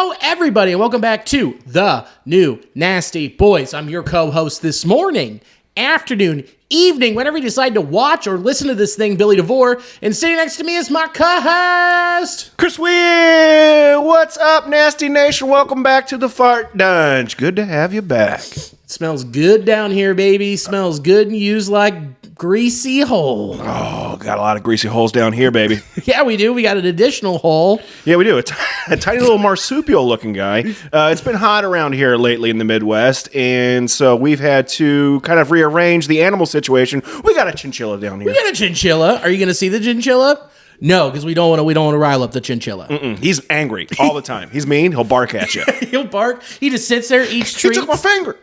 Hello, everybody, and welcome back to The New Nasty Boys. I'm your co-host this morning, afternoon, evening, whenever you decide to watch or listen to this thing, Billy DeVore. And sitting next to me is my co-host, Chris Weir. What's up, Nasty Nation? Welcome back to the Fart Dunge. Good to have you back. Smells good down here, baby. Smells good and used like greasy hole. Oh, got a lot of greasy holes down here, baby. Yeah, we do. We got an additional hole. Yeah, we do. A tiny little marsupial-looking guy. It's been hot around here lately in the Midwest, and so we've had to kind of rearrange the animal situation. We got a chinchilla down here. We got a chinchilla. Are you going to see the chinchilla? No, because we don't want to rile up the chinchilla. He's angry all the time. He's mean. He'll bark at you. He'll bark. He just sits there, eats treats. He took my finger.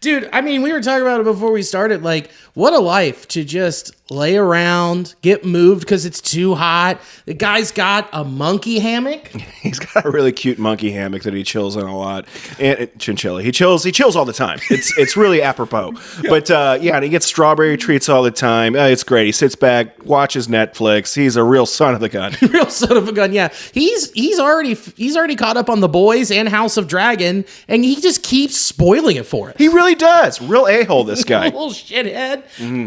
Dude, I mean, we were talking about it before we started. Like, what a life to just lay around, get moved because it's too hot. The guy's got a monkey hammock. He's got a really cute monkey hammock that he chills in a lot. And chinchilla. He chills all the time. It's really apropos. But yeah, and he gets strawberry treats all the time. It's great. He sits back, watches Netflix. He's a real son of a gun. Real son of a gun, yeah. He's already caught up on The Boys and House of Dragon, and he just keeps spoiling it for us. He really does. Real a-hole, this guy. Little shithead.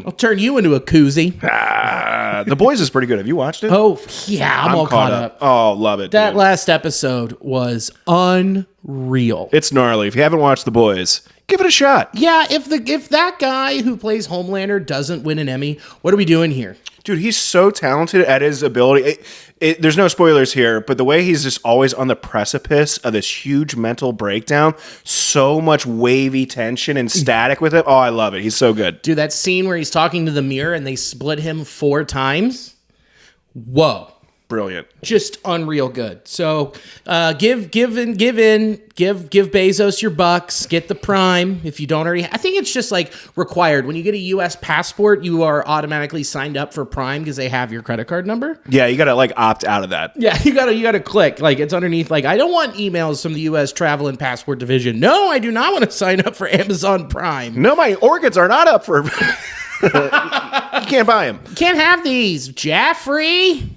I'll turn you into a koozie. The Boys is pretty good. Have you watched it? Oh, yeah, I'm all caught up. Oh, love it. That dude. last episode was unreal. It's gnarly. If you haven't watched The Boys, give it a shot. Yeah, if that guy who plays Homelander doesn't win an Emmy, what are we doing here? Dude, he's so talented at his ability. There's no spoilers here, but the way he's just always on the precipice of this huge mental breakdown, so much wavy tension and static with it. Oh, I love it. He's so good. Dude, that scene where he's talking to the mirror and they split him 4 times. Whoa. Brilliant. Just unreal good. So give Bezos your bucks. Get the Prime if you don't already. I think it's just like required. When you get a U.S. passport, you are automatically signed up for Prime because they have your credit card number. Yeah, you gotta like opt out of that. Yeah, you gotta click. Like it's underneath. Like I don't want emails from the U.S. Travel and Passport Division. No, I do not want to sign up for Amazon Prime. No, my organs are not up for. You can't buy them. Can't have these, Jaffrey.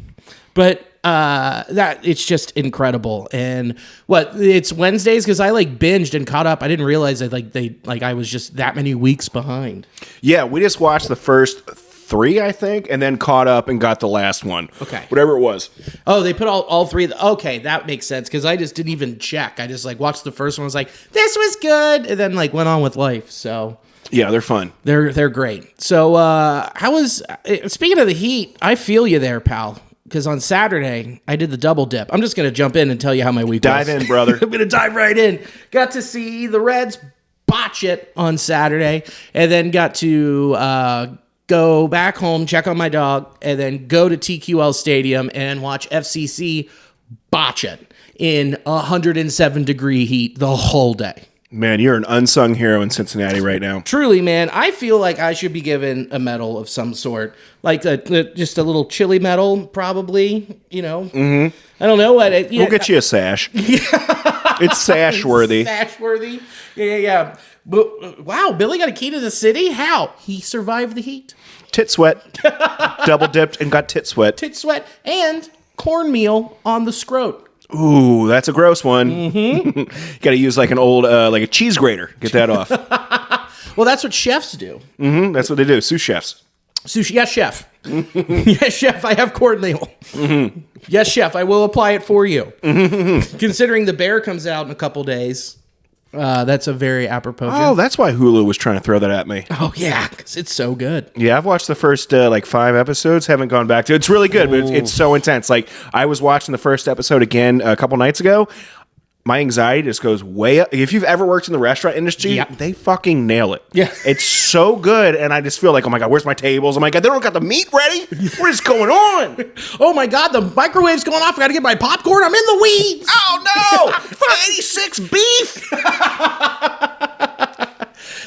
But that it's just incredible. And it's Wednesdays because I like binged and caught up. I didn't realize that I was just that many weeks behind. Yeah, we just watched the first 3, I think, and then caught up and got the last one. Okay. Whatever it was. Oh, they put all 3. Okay, that makes sense because I just didn't even check. I just like watched the first one. I was like, this was good, and then like went on with life. So. Yeah, they're fun. They're great. So speaking of the heat, I feel you there, pal. Because on Saturday, I did the double dip. I'm just going to jump in and tell you how my week was. Dive in, brother. I'm going to dive right in. Got to see the Reds botch it on Saturday, and then got to go back home, check on my dog, and then go to TQL Stadium and watch FCC botch it in 107-degree heat the whole day. Man, you're an unsung hero in Cincinnati right now. Truly, man, I feel like I should be given a medal of some sort, like just a little chili medal, probably. You know, I don't know what. We'll get you a sash. It's sash worthy. Sash worthy. Yeah. But wow, Billy got a key to the city. How he survived the heat? Tit sweat. Double dipped and got tit sweat. Tit sweat and cornmeal on the scrot. Ooh, that's a gross one. You got to use like an old, like a cheese grater. Get that off. Well, that's what chefs do. That's what they do. Sous chefs. Sushi, yes, chef. Yes, chef. I have cornmeal. Yes, chef. I will apply it for you. Considering the bear comes out in a couple days, that's a very apropos. Oh, that's why Hulu was trying to throw that at me. Oh yeah, because it's so good. Yeah, I've watched the first like 5 episodes. Haven't gone back to it. It's really good, but it's so intense. Like I was watching the first episode again a couple nights ago. My anxiety just goes way up. If you've ever worked in the restaurant industry, they fucking nail it. Yeah. It's so good, and I just feel like, oh my God, where's my tables? Oh my God, they don't got the meat ready? What is going on? Oh my God, the microwave's going off. I gotta get my popcorn. I'm in the weeds. Oh no! 86 beef!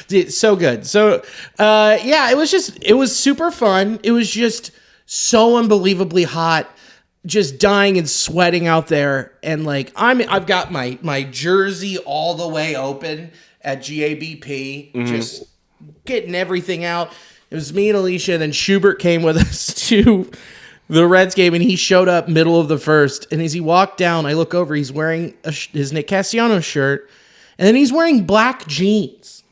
Dude, so good. So, yeah, it was super fun. It was just so unbelievably hot. Just dying and sweating out there, and like I've got my jersey all the way open at GABP, just getting everything out. It was me and Alicia, and then Schubert came with us to the Reds game, and he showed up middle of the first. And as he walked down, I look over. He's wearing his Nick Castellanos shirt, and then he's wearing black jeans.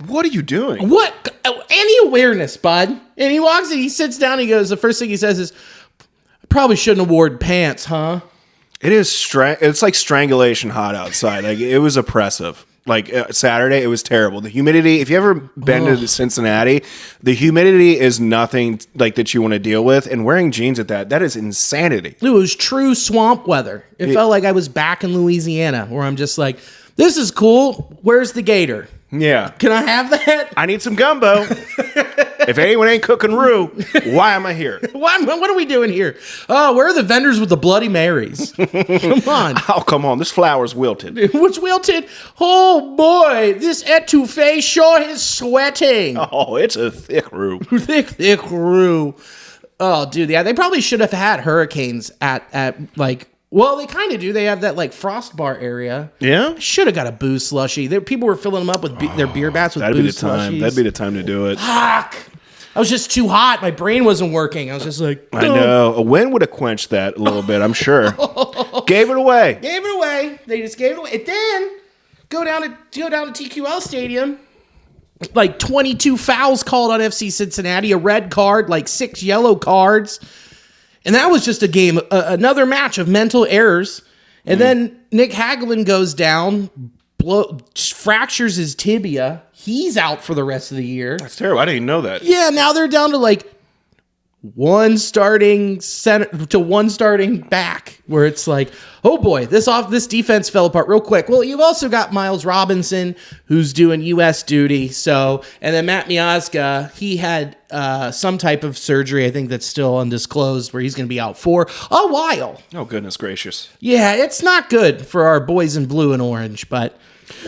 What are you doing? What? Any awareness, bud? And he walks in, he sits down, he goes, the first thing he says is, I probably shouldn't have worn pants, huh? It is it's like strangulation hot outside. Like it was oppressive. Like Saturday, it was terrible. The humidity, if you ever been to Cincinnati, the humidity is nothing like that you want to deal with. And wearing jeans at that is insanity. It was true swamp weather. It felt like I was back in Louisiana, where I'm just like, this is cool. Where's the gator? Yeah. Can I have that? I need some gumbo. If anyone ain't cooking roux, why am I here? What are we doing here? Oh, where are the vendors with the Bloody Marys? Come on. Oh, come on. This flower's wilted. What's wilted? Oh, boy. This etouffee sure is sweating. Oh, it's a thick roux. Thick roux. Oh, dude. Yeah, they probably should have had hurricanes at like... Well, they kind of do. They have that like frost bar area. Yeah? Should have got a booze slushie. People were filling them up with their beer bats with That'd be the booze time. slushies. That'd be the time to do it. Fuck. I was just too hot. My brain wasn't working. I was just like, I know. A wind would have quenched that a little bit, I'm sure. Gave it away. Gave it away. They just gave it away. And then go down to TQL Stadium. Like 22 fouls called on FC Cincinnati, a red card, like 6 yellow cards. And that was just a game, another match of mental errors. And then Nick Hagelin goes down, fractures his tibia. He's out for the rest of the year. That's terrible. I didn't even know that. Yeah, now they're down to like one starting center to one starting back, where it's like, oh boy, this defense fell apart real quick. Well, you've also got Miles Robinson, who's doing U.S. duty. So, and then Matt Miazga, he had some type of surgery, I think that's still undisclosed, where he's going to be out for a while. Oh, goodness gracious. Yeah, it's not good for our boys in blue and orange, but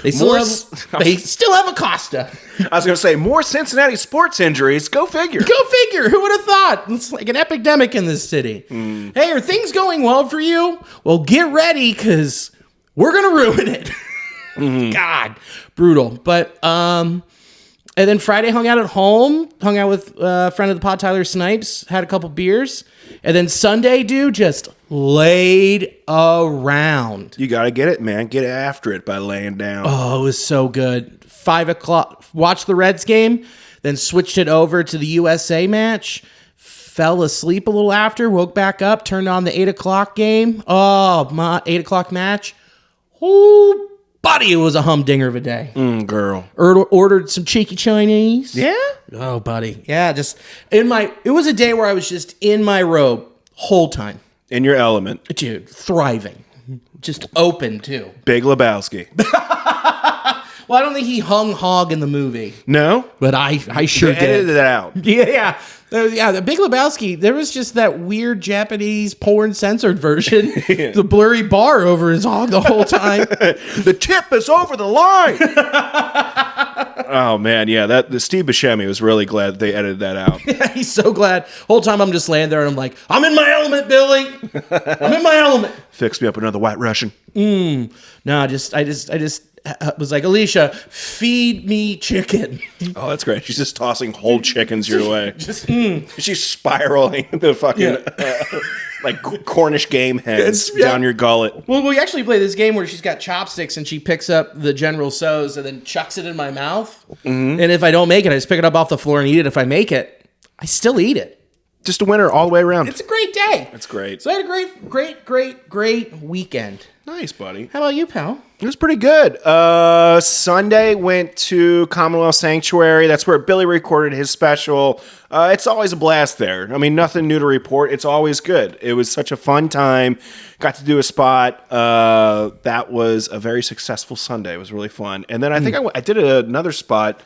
they still have Acosta. I was going to say, more Cincinnati sports injuries. Go figure. Go figure. Who would have thought? It's like an epidemic in this city. Hey, are things going well for you? Well, get ready, because we're going to ruin it. God, brutal. But, and then Friday hung out at home, hung out with a friend of the pod, Tyler Snipes, had a couple beers. And then Sunday, dude, just laid around. You got to get it, man. Get after it by laying down. Oh, it was so good. 5 o'clock, watched the Reds game, then switched it over to the USA match. Fell asleep a little after, woke back up, turned on the 8 o'clock game. Oh, my 8 o'clock match. Oh, buddy, it was a humdinger of a day. Girl. Ordered some cheeky Chinese. Yeah? Oh, buddy. Yeah, just it was a day where I was just in my robe whole time. In your element. Dude, thriving. Just open, too. Big Lebowski. Well, I don't think he hung hog in the movie. No? But I sure They did. edited it out. Yeah. Yeah, the Big Lebowski, there was just that weird Japanese porn censored version. The blurry bar over his hog the whole time. The tip is over the line. Oh, man. Yeah, the Steve Buscemi was really glad that they edited that out. Yeah, he's so glad. Whole time I'm just laying there and I'm like, I'm in my element, Billy. I'm in my element. Fix me up another White Russian. No, I just was like, Alicia, feed me chicken. Oh, that's great. She's just tossing whole chickens your way. She's spiraling the fucking like Cornish game heads down your gullet. Well, we actually play this game where she's got chopsticks and she picks up the General Tso's and then chucks it in my mouth. And if I don't make it, I just pick it up off the floor and eat it. If I make it, I still eat it. Just a winner all the way around. It's a great day. That's great. So I had a great weekend. Nice, buddy. How about you, pal? It was pretty good. Sunday went to Commonwealth Sanctuary. That's where Billy recorded his special. It's always a blast there. I mean, nothing new to report. It's always good. It was such a fun time. Got to do a spot. That was a very successful Sunday. It was really fun. And then I think I did another spot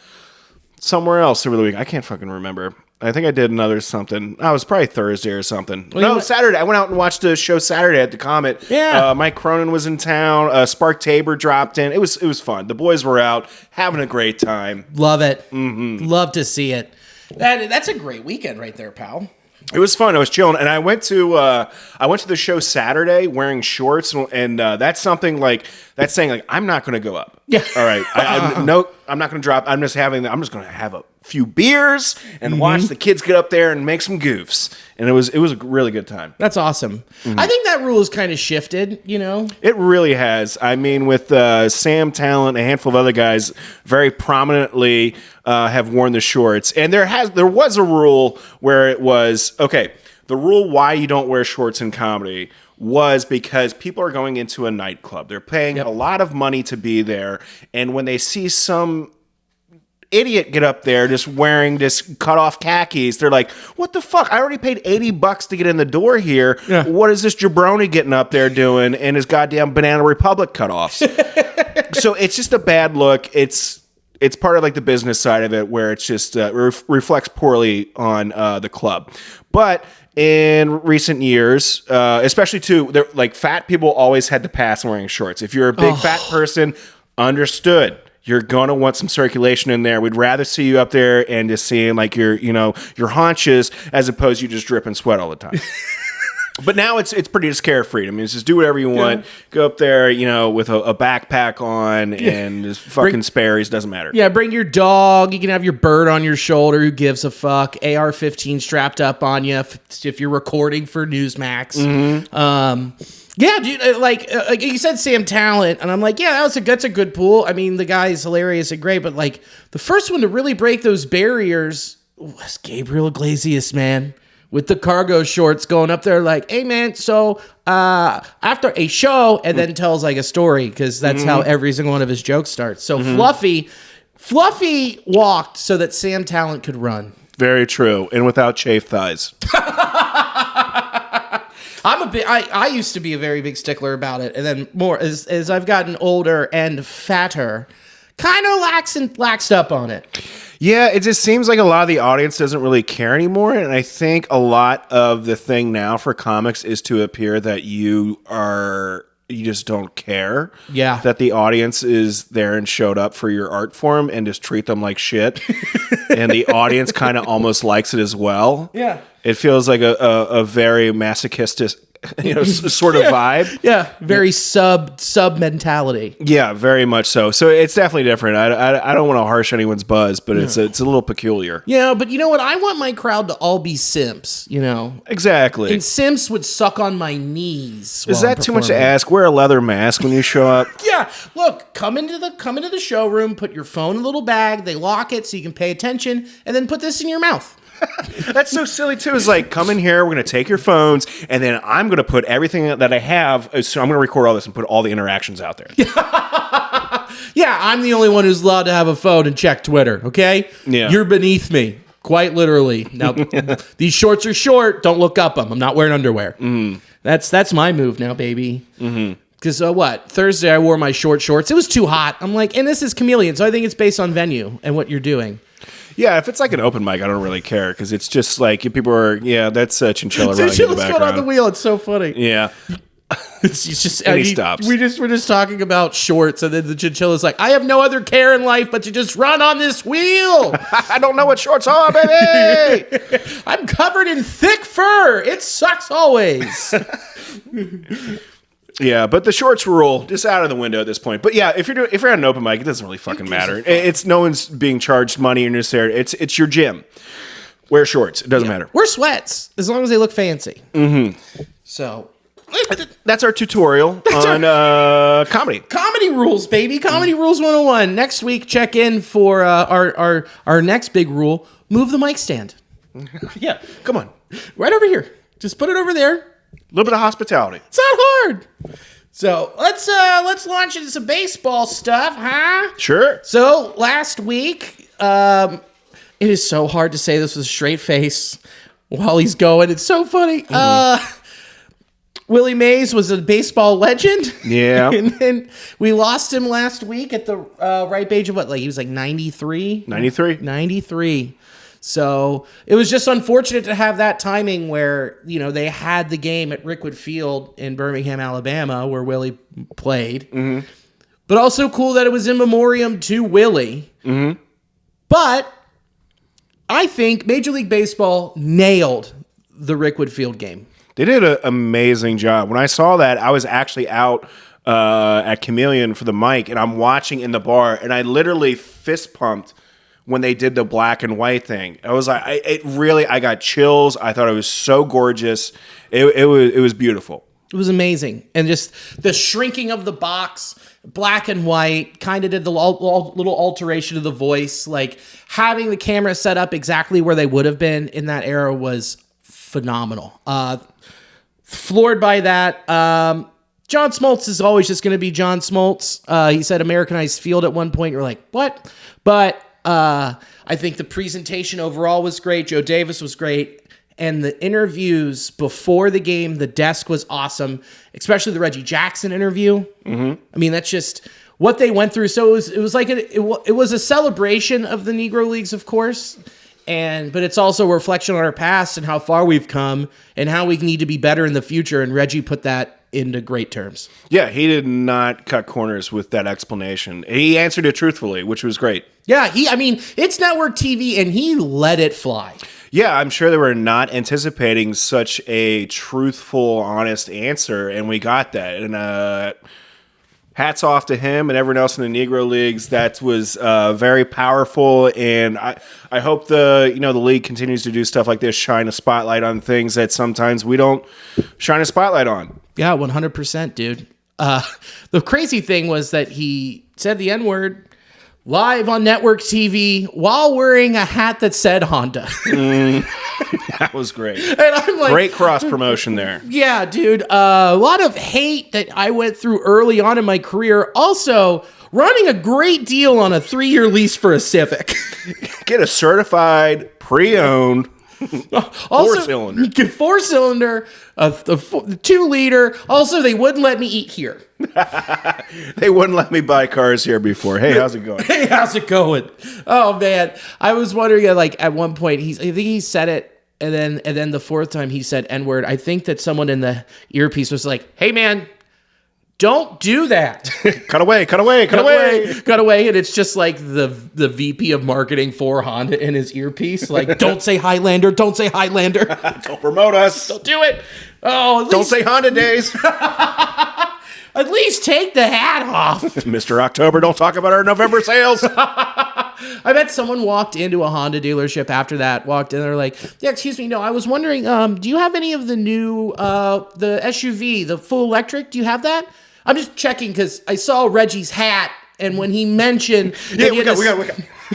somewhere else over the week. I can't fucking remember. I think I did another something. I was probably Thursday or something. No, Saturday. I went out and watched a show Saturday at the Comet. Yeah. Mike Cronin was in town. Spark Tabor dropped in. It was fun. The boys were out having a great time. Love it. Love to see it. That's a great weekend right there, pal. It was fun. I was chilling, and I went to the show Saturday wearing shorts, and that's something like saying like I'm not going to go up. Yeah. All right. I'm not going to drop. I'm just going to have a few beers and watch the kids get up there and make some goofs. And it was a really good time. That's awesome. I think that rule has kind of shifted, It really has. I mean, with Sam Talent, a handful of other guys very prominently have worn the shorts. And there was a rule where it was, okay, the rule why you don't wear shorts in comedy was because people are going into a nightclub. They're paying a lot of money to be there. And when they see some idiot get up there just wearing this cut off khakis, they're like, what the fuck? I already paid $80 to get in the door here. Yeah. What is this jabroni getting up there doing in his goddamn Banana Republic cutoffs? So it's just a bad look. It's part of like the business side of it where it's just reflects poorly on the club. But in recent years, especially too, like fat people always had to pass wearing shorts. If you're a big fat person, understood. You're gonna want some circulation in there. We'd rather see you up there and just seeing like your haunches as opposed to you just dripping sweat all the time. But now it's pretty just carefree. I mean, it's just do whatever you want. Go up there, with a backpack on and just fucking Sperry's. Doesn't matter. Yeah, bring your dog. You can have your bird on your shoulder. Who gives a fuck? AR-15 strapped up on you if you're recording for Newsmax. Yeah, dude. Like you said, Sam Talent, and I'm like, yeah, that's a good pool. I mean, the guy's hilarious and great, but like the first one to really break those barriers was Gabriel Iglesias, man. With the cargo shorts going up there like, hey, man, so after a show, and then tells like a story because that's how every single one of his jokes starts. So Fluffy walked so that Sam Talent could run. Very true. And without chafed thighs. I used to be a very big stickler about it. And then more as I've gotten older and fatter, kind of laxed up on it. Yeah, it just seems like a lot of the audience doesn't really care anymore. And I think a lot of the thing now for comics is to appear that you just don't care. Yeah. That the audience is there and showed up for your art form and just treat them like shit. And the audience kind of almost likes it as well. Yeah. It feels like a very masochistic sort of vibe. Yeah, very sub mentality. Yeah, very much so. So it's definitely different. I don't want to harsh anyone's buzz, but it's a little peculiar. Yeah, but you know what? I want my crowd to all be simps. Exactly. And simps would suck on my knees. Is that too much to ask? Wear a leather mask when you show up. Yeah. Look, come into the showroom. Put your phone in a little bag. They lock it so you can pay attention, and then put this in your mouth. That's so silly too. It's like, come in here, we're going to take your phones, and then I'm going to put everything that I have, so I'm going to record all this and put all the interactions out there. Yeah, I'm the only one who's allowed to have a phone and check Twitter, okay? Yeah. You're beneath me, quite literally. Now, these shorts are short, don't look up them. I'm not wearing underwear. That's my move now, baby. Because Thursday I wore my short shorts. It was too hot. I'm like, and this is Chameleon, so I think it's based on venue and what you're doing. Yeah, if it's like an open mic, I don't really care because it's just like people are. Yeah, that's Chinchilla running in the background. Going on the wheel. It's so funny. Yeah, it's just. And he stops. We're just talking about shorts, and then the Chinchilla's like, "I have no other care in life but to just run on this wheel. I don't know what shorts are, baby. I'm covered in thick fur. It sucks always." Yeah, but the shorts rule just out of the window at this point. But yeah, if you're at an open mic, it doesn't really fucking matter. It's no one's being charged money and just there. It's your gym. Wear shorts. It doesn't matter. Wear sweats as long as they look fancy. So that's our tutorial on comedy. Comedy rules, baby. Comedy rules 101. Next week, check in for our next big rule. Move the mic stand. Yeah, come on, right over here. Just put it over there. A little bit of hospitality. It's not hard. So let's launch into some baseball stuff, huh? Sure. So last week, it is so hard to say this with a straight face while he's going. It's so funny. Willie Mays was a baseball legend. Yeah. And then we lost him last week at the ripe age of what? Like he was like 93? 93. So it was just unfortunate to have that timing where, they had the game at Rickwood Field in Birmingham, Alabama, where Willie played. But also cool that it was in memoriam to Willie. But I think Major League Baseball nailed the Rickwood Field game. They did an amazing job. When I saw that, I was actually out at Chameleon for the mic, and I'm watching in the bar, and I literally fist pumped when they did the black and white thing. I was like, I got chills. I thought it was so gorgeous. It was beautiful. It was amazing. And just the shrinking of the box, black and white, kind of did the little alteration of the voice. Like having the camera set up exactly where they would have been in that era was phenomenal. Floored by that. John Smoltz is always just going to be John Smoltz. He said Americanized Field at one point. You're like, what? But I think the presentation overall was great. Joe Davis was great. And the interviews before the game, the desk was awesome, especially the Reggie Jackson interview. Mm-hmm. I mean, that's just what they went through. So it was like it was a celebration of the Negro Leagues, of course, but it's also a reflection on our past and how far we've come and how we need to be better in the future. And Reggie put that into great terms. Yeah, he did not cut corners with that explanation. He answered it truthfully, which was great. Yeah, it's network TV, and he let it fly. Yeah, I'm sure they were not anticipating such a truthful, honest answer, and we got that. And hats off to him and everyone else in the Negro Leagues. That was very powerful, and I hope the league continues to do stuff like this, shine a spotlight on things that sometimes we don't shine a spotlight on. Yeah, 100%, dude. The crazy thing was that he said the N-word live on network TV while wearing a hat that said Honda. That was great. And I'm like, great cross promotion there. Yeah, dude. A lot of hate that I went through early on in my career. Also, running a great deal on a 3-year lease for a Civic. Get a certified, pre-owned 4-cylinder. Get 4-cylinder, a 2-liter. Also, they wouldn't let me eat here. They wouldn't let me buy cars here before. Hey, how's it going? Hey, how's it going? Oh man, I was wondering. Like at one point, I think he said it, and then the fourth time he said N-word. I think that someone in the earpiece was like, "Hey man, don't do that." Cut away. And it's just like the VP of marketing for Honda in his earpiece. Like, don't say Highlander. Don't say Highlander. Don't promote us. Don't do it. Oh, don't say Honda days. At least take the hat off. Mr. October, don't talk about our November sales. I bet someone walked into a Honda dealership after that, walked in, they're like, yeah, excuse me, no, I was wondering, do you have any of the new, the SUV, the full electric? Do you have that? I'm just checking because I saw Reggie's hat, and when he mentioned... Yeah, we got we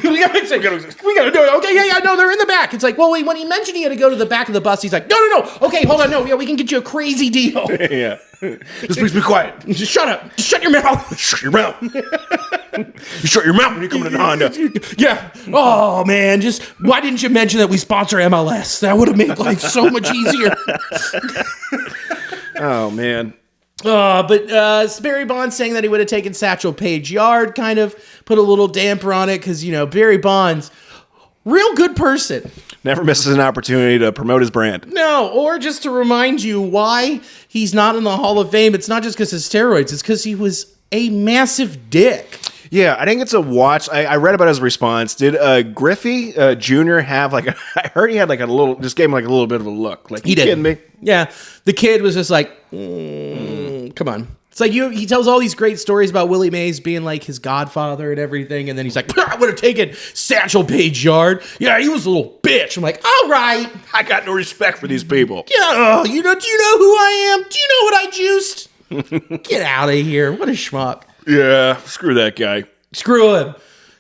gotta do it. Okay, yeah, no, they're in the back. It's like, well, when he mentioned he had to go to the back of the bus, he's like, no. Okay, hold on, no, yeah, we can get you a crazy deal. Yeah. Just please be quiet. Just shut up. Just shut your mouth. Shut your mouth. You shut your mouth when you come into Honda. Yeah. Oh, man, why didn't you mention that we sponsor MLS? That would have made life so much easier. Oh, man. But Barry Bonds saying that he would have taken Satchel Paige Yard kind of put a little damper on it because, Barry Bonds, real good person. Never misses an opportunity to promote his brand. No, or just to remind you why he's not in the Hall of Fame. It's not just because of steroids. It's because he was a massive dick. Yeah, I didn't get to watch. I read about his response. Did Griffey Jr. have I heard he had a little, just gave him a little bit of a look. Like, he did. Kidding me? Yeah, the kid was just like, come on. It's like he tells all these great stories about Willie Mays being like his godfather and everything, and then he's like, I would have taken Satchel Paige Yard. Yeah, he was a little bitch. I'm like, all right. I got no respect for these people. Yeah, do you know who I am? Do you know what I juiced? Get out of here. What a schmuck. Yeah, screw that guy. Screw him.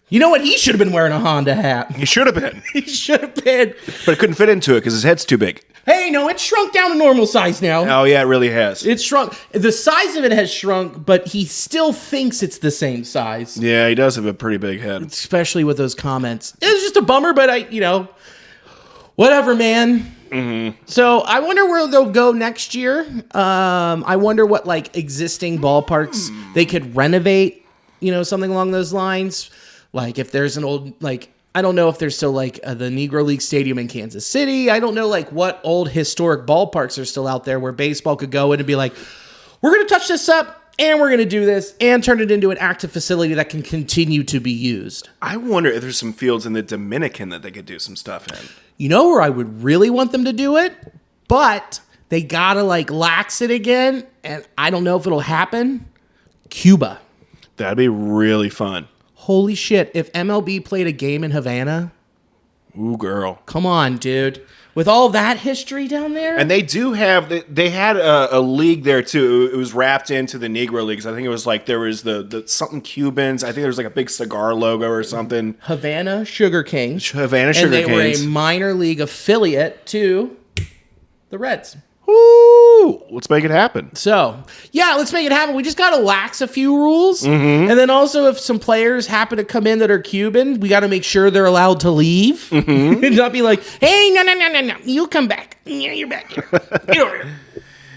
You know what? He should have been wearing a Honda hat. He should have been. He should have been. But it couldn't fit into it because his head's too big. Hey, no, it's shrunk down to normal size now. Oh, yeah, it really has. It's shrunk. The size of it has shrunk, but he still thinks it's the same size. Yeah, he does have a pretty big head. Especially with those comments. It's just a bummer, but whatever, man. Mm-hmm. So I wonder where they'll go next year. I wonder what existing ballparks they could renovate, something along those lines. Like if there's an old, I don't know if there's still the Negro League Stadium in Kansas City. I don't know what old historic ballparks are still out there where baseball could go in and be like, we're going to touch this up and we're going to do this and turn it into an active facility that can continue to be used. I wonder if there's some fields in the Dominican that they could do some stuff in. You know where I would really want them to do it? But they got to lax it again. And I don't know if it'll happen. Cuba. That'd be really fun. Holy shit, if MLB played a game in Havana, Ooh, girl. come on, dude. With all that history down there? And they do have, they had a league there too. It was wrapped into the Negro Leagues. I think it was like there was the something Cubans. I think there was like a big cigar logo or something. Havana Sugar Kings. Havana Sugar Kings. And they Kings. were a minor league affiliate to the Reds. Woo! Let's make it happen. So, yeah, let's make it happen. We just got to lax a few rules. Mm-hmm. And then also, if some players happen to come in that are Cuban, we got to make sure they're allowed to leave. Mm-hmm. And not be like, hey, no. You come back. Yeah, you're back here. Get over here.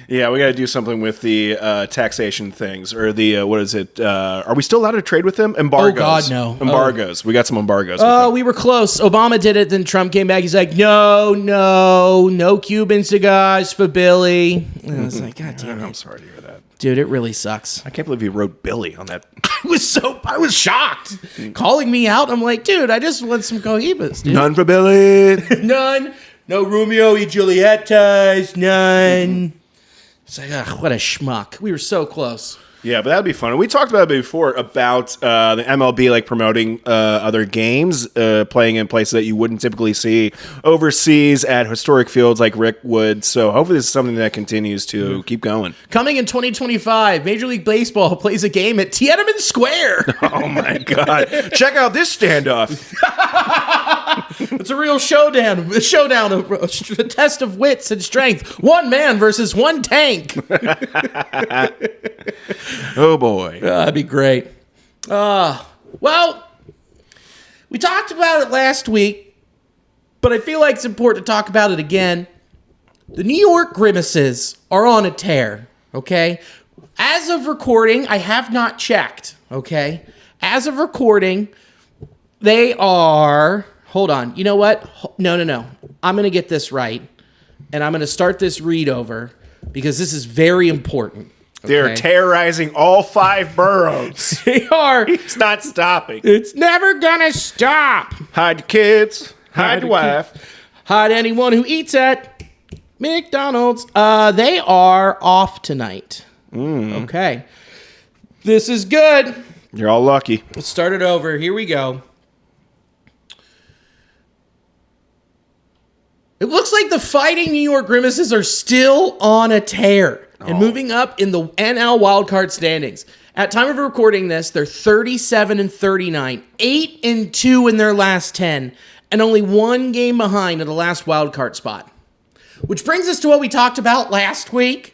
Yeah, we got to do something with the taxation things. Or the, what is it? Are we still allowed to trade with them? Embargoes. Oh, God, no. Embargoes. We got some embargoes. Oh, we were close. Obama did it. Then Trump came back. He's like, no Cuban cigars for Billy. And I was like, God damn it. I'm sorry to hear that. Dude, it really sucks. I can't believe he wrote Billy on that. I was shocked. Calling me out. I'm like, dude, I just want some cohibas, dude. None for Billy. None. No Romeo y Julietas. None. It's like, ugh, what a schmuck. We were so close. Yeah, but that'd be fun. We talked about it before about the MLB like promoting other games, playing in places that you wouldn't typically see overseas at historic fields like Rick Wood. So hopefully this is something that continues to keep going. Coming in 2025, Major League Baseball plays a game at Tiananmen Square. Oh my God! Check out this standoff. It's a real showdown. A test of wits and strength. One man versus one tank. Oh boy, that'd be great. Well, we talked about it last week, but I feel like it's important to talk about it again. The New York Grimaces are on a tear, okay? As of recording, I have not checked, okay? As of recording, they are... Hold on. You know what? No. I'm going to get this right, and I'm going to start this read over because this is very important. They're terrorizing all 5 boroughs. They are. It's not stopping. It's never gonna stop. Hide your kids. Hide your wife. Hide anyone who eats at McDonald's. They are off tonight. Okay. This is good. You're all lucky. Let's start it over. Here we go. It looks like the Fighting New York Grimaces are still on a tear and moving up in the NL wildcard standings. At time of recording this, they're 37-39, 8-2 in their last 10, and only 1 game behind in the last wildcard spot. Which brings us to what we talked about last week,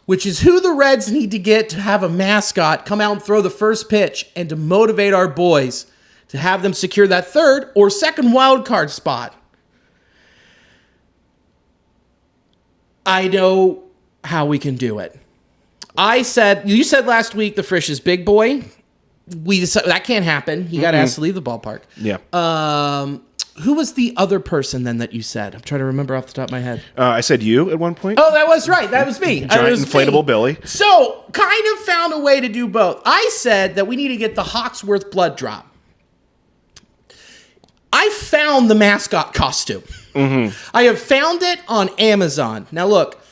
which is who the Reds need to get to have a mascot come out and throw the first pitch and to motivate our boys to have them secure that 3rd or 2nd wildcard spot. I know how we can do it. You said last week the Frisch is big boy. We decided that can't happen. He got asked to leave the ballpark. Yeah. Who was the other person then that you said? I'm trying to remember off the top of my head. I said you at one point. Oh, that was right. That was me. Giant inflatable Billy. So, kind of found a way to do both. I said that we need to get the Hawksworth blood drop. I found the mascot costume. Mm-hmm. I have found it on Amazon. Now look,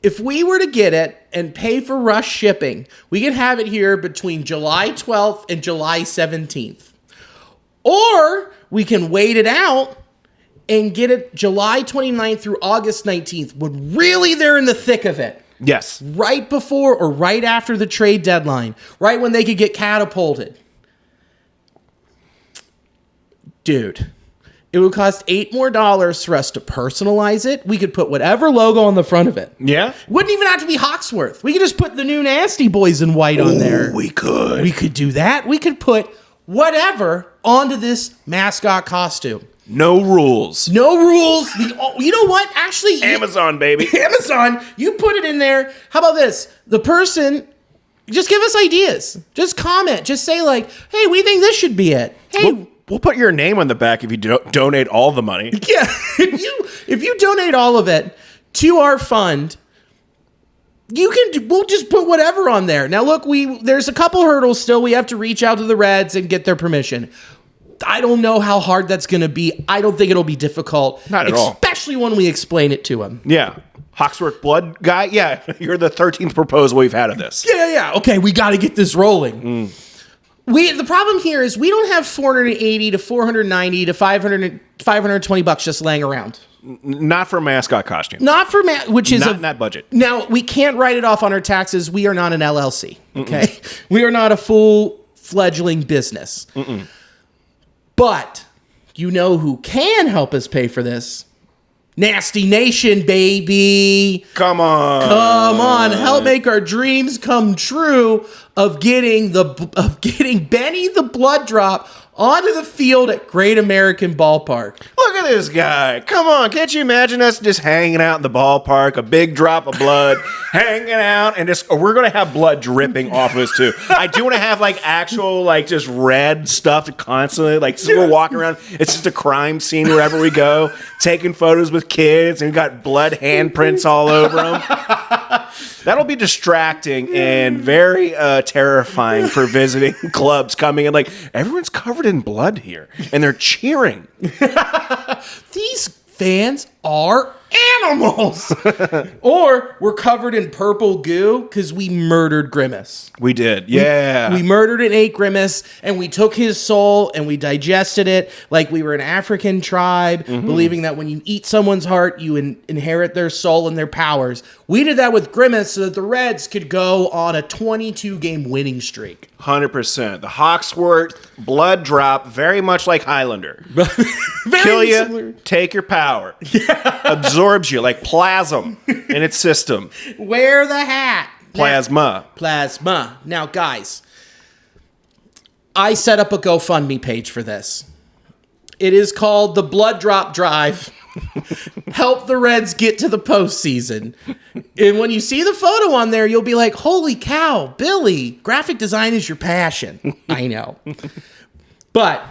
if we were to get it and pay for rush shipping, we can have it here between July 12th and July 17th. Or we can wait it out and get it July 29th through August 19th when really they're in the thick of it. Yes. Right before or right after the trade deadline. Right when they could get catapulted. Dude, it would cost $8 more for us to personalize it. We could put whatever logo on the front of it. Yeah? Wouldn't even have to be Hawksworth. We could just put the new Nasty Boys in white on there. We could. We could do that. We could put whatever onto this mascot costume. No rules. No rules. You know what? Actually, Amazon, baby. Amazon, you put it in there. How about this? The person, just give us ideas. Just comment. Just say like, hey, we think this should be it. Hey, We'll put your name on the back if you donate all the money. Yeah, if you donate all of it to our fund, we'll just put whatever on there. Now look, there's a couple hurdles still. We have to reach out to the Reds and get their permission. I don't know how hard that's going to be. I don't think it'll be difficult. Not at all. Especially when we explain it to them. Yeah. Hawksworth blood guy? Yeah, you're the 13th proposal we've had of this. Yeah. Okay, we got to get this rolling. The problem here is we don't have 480 to 490 to 520 bucks just laying around. Not for mascot costumes. Not for which is not in that budget. Now we can't write it off on our taxes. We are not an LLC. Okay, we are not a full fledgling business. But you know who can help us pay for this? Nasty Nation, baby. Come on, help make our dreams come true of getting Benny the Blood Drop onto the field at Great American Ballpark. Look at this guy. Come on, can't you imagine us just hanging out in the ballpark, a big drop of blood, hanging out, and we're going to have blood dripping off of us too. I do want to have like actual like just red stuff constantly, like so we're walking around, it's just a crime scene wherever we go, taking photos with kids, and we got blood handprints all over them. That'll be distracting and very terrifying for visiting clubs coming in. Like, everyone's covered in blood here, and they're cheering. These fans are animals. Or we're covered in purple goo because we murdered Grimace. We did, yeah. We murdered and ate Grimace, and we took his soul and we digested it like we were an African tribe, believing that when you eat someone's heart, you inherit their soul and their powers. We did that with Grimace so that the Reds could go on a 22-game winning streak. 100%. The Hawksworth blood drop, very much like Highlander. Kill you, take your power. Yeah. Absorbs you like plasm in its system. Wear the hat. Plasma. Now, guys, I set up a GoFundMe page for this. It is called the Blood Drop Drive. Help the Reds get to the postseason. And when you see the photo on there, you'll be like, holy cow, Billy, graphic design is your passion. I know. But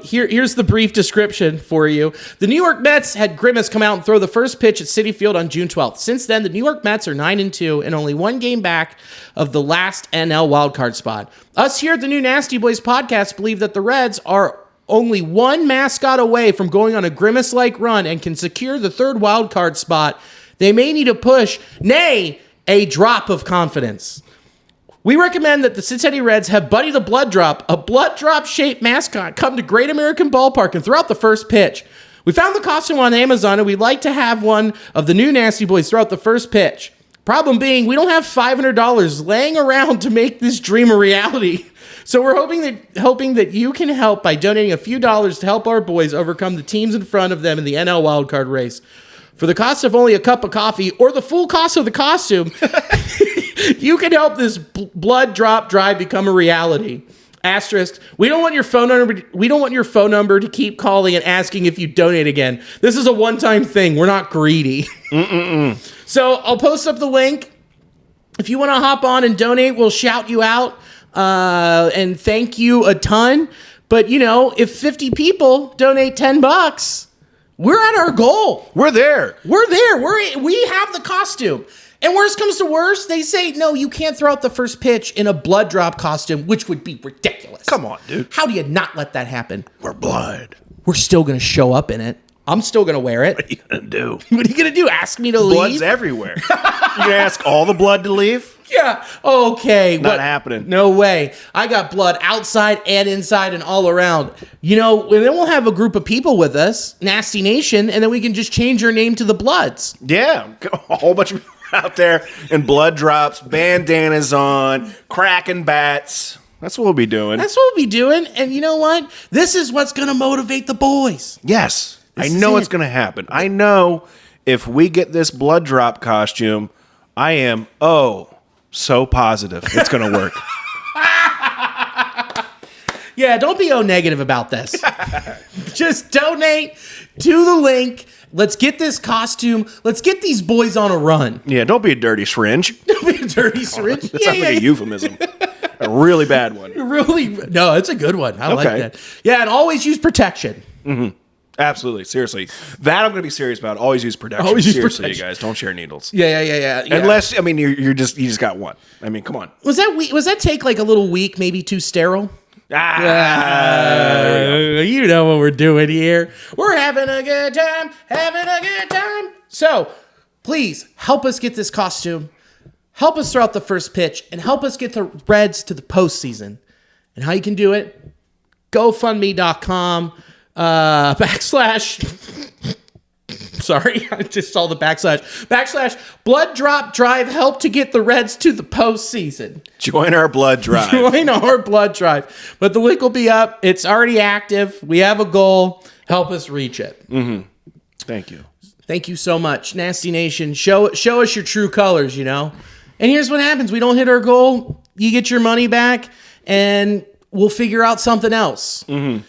here's the brief description for you. The New York Mets had Grimace come out and throw the first pitch at Citi Field on June 12th. Since then, the New York Mets are 9-2 and only one game back of the last NL wildcard spot. Us here at the New Nasty Boys podcast believe that the Reds are only one mascot away from going on a Grimace-like run and can secure the third wildcard spot. They may need a push, nay, a drop of confidence. We recommend that the Cincinnati Reds have Buddy the Blood Drop, a blood drop-shaped mascot, come to Great American Ballpark and throw out the first pitch. We found the costume on Amazon, and we'd like to have one of the new Nasty Boys throw out the first pitch. Problem being, we don't have $500 laying around to make this dream a reality. So we're hoping that you can help by donating a few dollars to help our boys overcome the teams in front of them in the NL wildcard race. For the cost of only a cup of coffee or the full cost of the costume, you can help this blood drop drive become a reality. Asterisk, we don't want your phone number to keep calling and asking if you donate again. This is a one-time thing. We're not greedy. So I'll post up the link. If you want to hop on and donate, we'll shout you out and thank you a ton. But, you know, if 50 people donate $10, we're at our goal. We're there. We have the costume. And worst comes to worst, they say, no, you can't throw out the first pitch in a blood drop costume, which would be ridiculous. Come on, dude. How do you not let that happen? We're blood. We're still going to show up in it. I'm still going to wear it. What are you going to do? What are you going to do? Ask me to leave? Blood's everywhere. You going to ask all the blood to leave? Yeah. Okay. Not happening. No way. I got blood outside and inside and all around. You know, and then we'll have a group of people with us, Nasty Nation, and then we can just change our name to the Bloods. Yeah. A whole bunch of people out there in blood drops, bandanas on, cracking bats. That's what we'll be doing. And you know what? This is what's going to motivate the boys. Yes. I know it's going to happen. I know if we get this blood drop costume, I am, so positive it's going to work. Yeah, don't be negative about this. Just donate to the link. Let's get this costume. Let's get these boys on a run. Yeah, don't be a dirty syringe. Don't be a dirty syringe. That sounds like a euphemism. A really bad one. No, it's a good one. I like that. Yeah, and always use protection. Mm-hmm. Absolutely. Seriously. That I'm going to be serious about. Always use protection. Seriously, you guys. Don't share needles. Yeah. Unless, I mean, you just got one. I mean, come on. Was that take like a little week, maybe too sterile? You know what we're doing here. We're having a good time. So, please, help us get this costume. Help us throw out the first pitch. And help us get the Reds to the postseason. And how you can do it, GoFundMe.com / sorry, I just saw the / Blood Drop Drive, help to get the Reds to the postseason. Join our blood drive. Join our blood drive. But the link will be up. It's already active. We have a goal. Help us reach it. Mm-hmm. Thank you. Thank you so much, Nasty Nation. Show us your true colors, you know. And here's what happens: we don't hit our goal, you get your money back, and we'll figure out something else. Mm-hmm.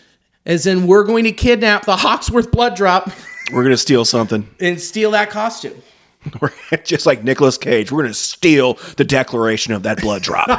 As in, we're going to kidnap the Hawksworth blood drop. We're going to steal something. And steal that costume. We're just like Nicolas Cage. We're going to steal the declaration of that blood drop.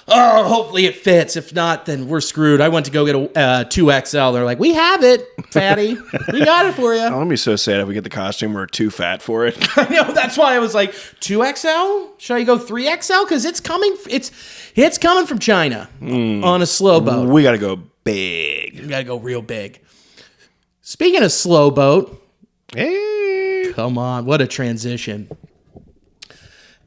Oh, hopefully it fits. If not, then we're screwed. I went to go get a 2XL. They're like, we have it, fatty. We got it for you. I'm going to be so sad if we get the costume. We're too fat for it. I know. That's why I was like, 2XL? Should I go 3XL? Because it's coming. It's coming from China on a slow boat. We got to go big. We got to go real big. Speaking of slow boat. Hey. Come on. What a transition.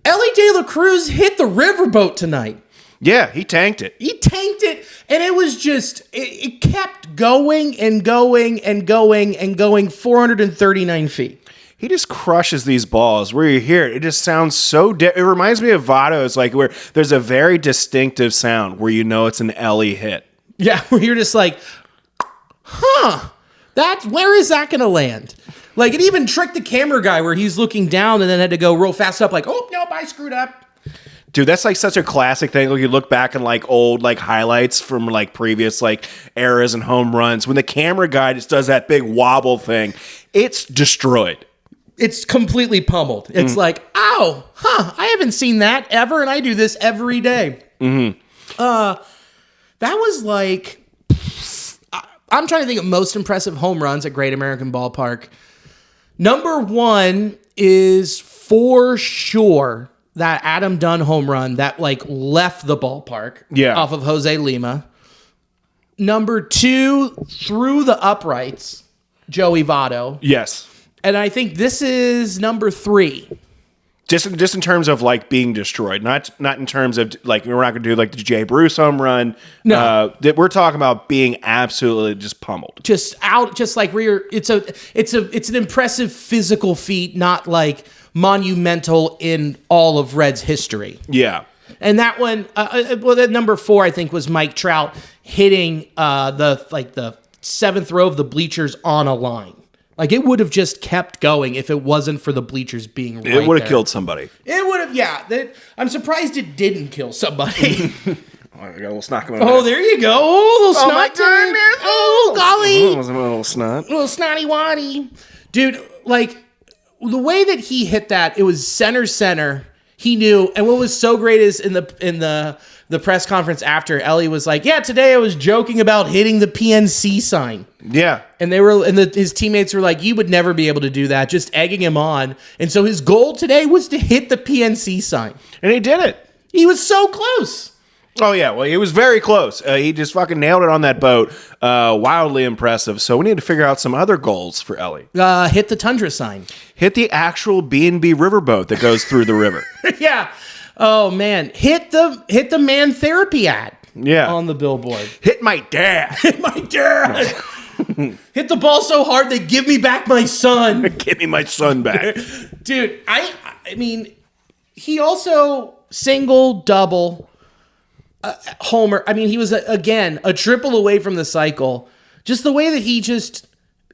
Elly De La Cruz hit the riverboat tonight. Yeah, he tanked it. He tanked it, and it was just, it kept going and going and going and going 439 feet. He just crushes these balls. Where you hear it, it just sounds so... it reminds me of Votto's, like where there's a very distinctive sound where you know it's an Elly hit. Yeah, where you're just like, huh, where is that going to land? Like, it even tricked the camera guy where he's looking down and then had to go real fast up like, oh, nope, I screwed up. Dude, that's like such a classic thing. Like you look back in like old like highlights from like previous like eras and home runs. When the camera guy just does that big wobble thing, it's destroyed. It's completely pummeled. It's like, oh, I haven't seen that ever, and I do this every day. Mm-hmm. That was like, I'm trying to think of most impressive home runs at Great American Ballpark. Number one is for sure that Adam Dunn home run that like left the ballpark off of Jose Lima. Number two, through the uprights, Joey Votto. Yes. And I think this is number three. Just in terms of like being destroyed, not in terms of like we're not going to do like the Jay Bruce home run. No, that we're talking about being absolutely just pummeled, just out, just like where it's an impressive physical feat, not like monumental in all of Reds history. Yeah, and that one, that number four, I think, was Mike Trout hitting the seventh row of the bleachers on a line. Like, it would have just kept going if it wasn't for the bleachers being right there. It would have killed somebody. It would have, yeah. I'm surprised it didn't kill somebody. I got a little snot. Oh, there you go. Oh, a little snot. My goodness. Oh, golly. It was a little snot. A little snotty waddy. Dude, like, the way that he hit that, it was center. He knew. And what was so great is in the press conference after, Elly was like, yeah, today I was joking about hitting the PNC sign. Yeah. And his teammates were like, you would never be able to do that, just egging him on. And so his goal today was to hit the PNC sign. And he did it. He was so close. Oh, yeah. Well, he was very close. He just fucking nailed it on that boat. Wildly impressive. So we need to figure out some other goals for Elly. Hit the Tundra sign. Hit the actual B&B riverboat that goes through the river. Yeah. Oh, man. Hit the man therapy ad. Yeah. On the billboard. Hit my dad. Hit my dad. Hit the ball so hard they give me back my son. Give me my son back. Dude, I mean, he also single, double, homer. I mean, he was, again, a triple away from the cycle. Just the way that he just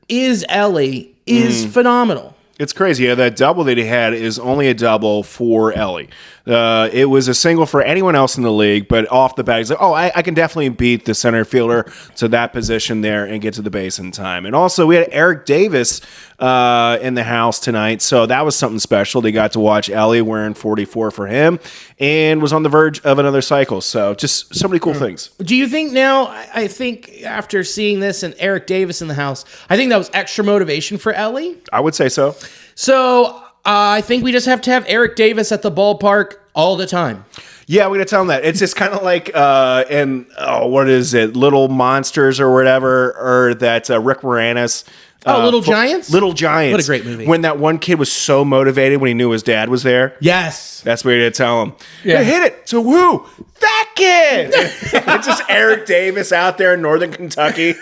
is Elly is phenomenal. It's crazy. Yeah, that double that he had is only a double for Elly. It was a single for anyone else in the league, but off the bat, he's like, oh, I can definitely beat the center fielder to that position there and get to the base in time. And also, we had Eric Davis in the house tonight, so that was something special. They got to watch Elly wearing 44 for him and was on the verge of another cycle. So just so many cool things. Do you think now, I think after seeing this and Eric Davis in the house, I think that was extra motivation for Elly? I would say so. So I think we just have to have Eric Davis at the ballpark all the time. Yeah, we're going to tell him that. It's just kind of like, what is it? Little Monsters or whatever, or that Rick Moranis Little Giants? Little Giants. What a great movie. When that one kid was so motivated when he knew his dad was there. Yes. That's what he did tell him. Yeah. Hey, hit it. To who? That kid. It's just Eric Davis out there in Northern Kentucky.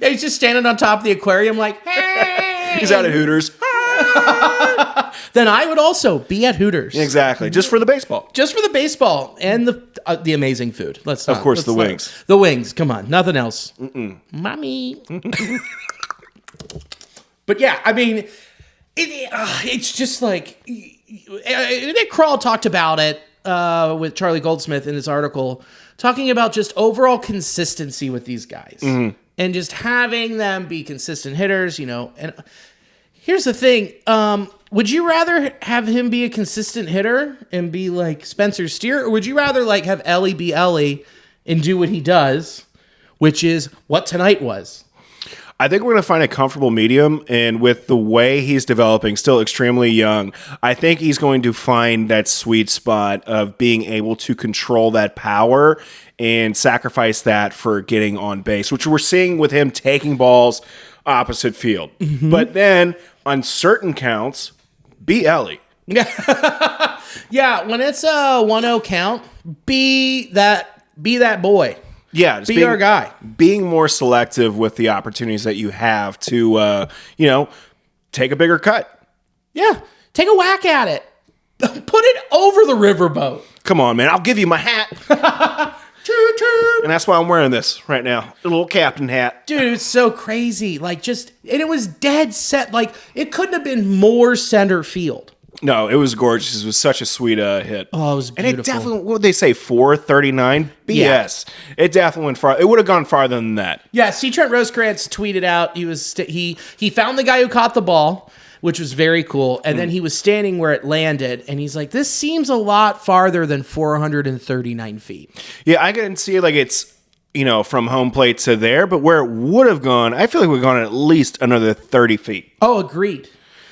Yeah, he's just standing on top of the aquarium like, hey. He's out at Hooters. Then I would also be at Hooters. Exactly. Just for the baseball. Just for the baseball and the amazing food. Wings. The wings. Come on. Nothing else. Mommy. But yeah, I mean, it's just like Nick Kroll talked about it with Charlie Goldsmith in this article, talking about just overall consistency with these guys and just having them be consistent hitters. And here's the thing. Would you rather have him be a consistent hitter and be like Spencer Steer, or would you rather like have Elly be Elly and do what he does, which is what tonight was? I think we're going to find a comfortable medium, and with the way he's developing, still extremely young, I think he's going to find that sweet spot of being able to control that power and sacrifice that for getting on base, which we're seeing with him taking balls opposite field. But then, on certain counts, be Elly. Yeah, when it's a 1-0 count, be that boy. Yeah, just be our guy. Being more selective with the opportunities that you have to, take a bigger cut. Yeah, take a whack at it. Put it over the riverboat. Come on, man. I'll give you my hat. And that's why I'm wearing this right now. A little captain hat. Dude, it's so crazy. And it was dead set. Like, it couldn't have been more center field. No, it was gorgeous. It was such a sweet hit. Oh, it was beautiful. And it definitely, what would they say, 439? BS. Yeah. It definitely went far. It would have gone farther than that. Yeah, C. Trent Rosecrans tweeted out, he found the guy who caught the ball, which was very cool, and then he was standing where it landed, and he's like, this seems a lot farther than 439 feet. Yeah, I can see like it's, from home plate to there, but where it would have gone, I feel like we've gone at least another 30 feet. Oh, agreed.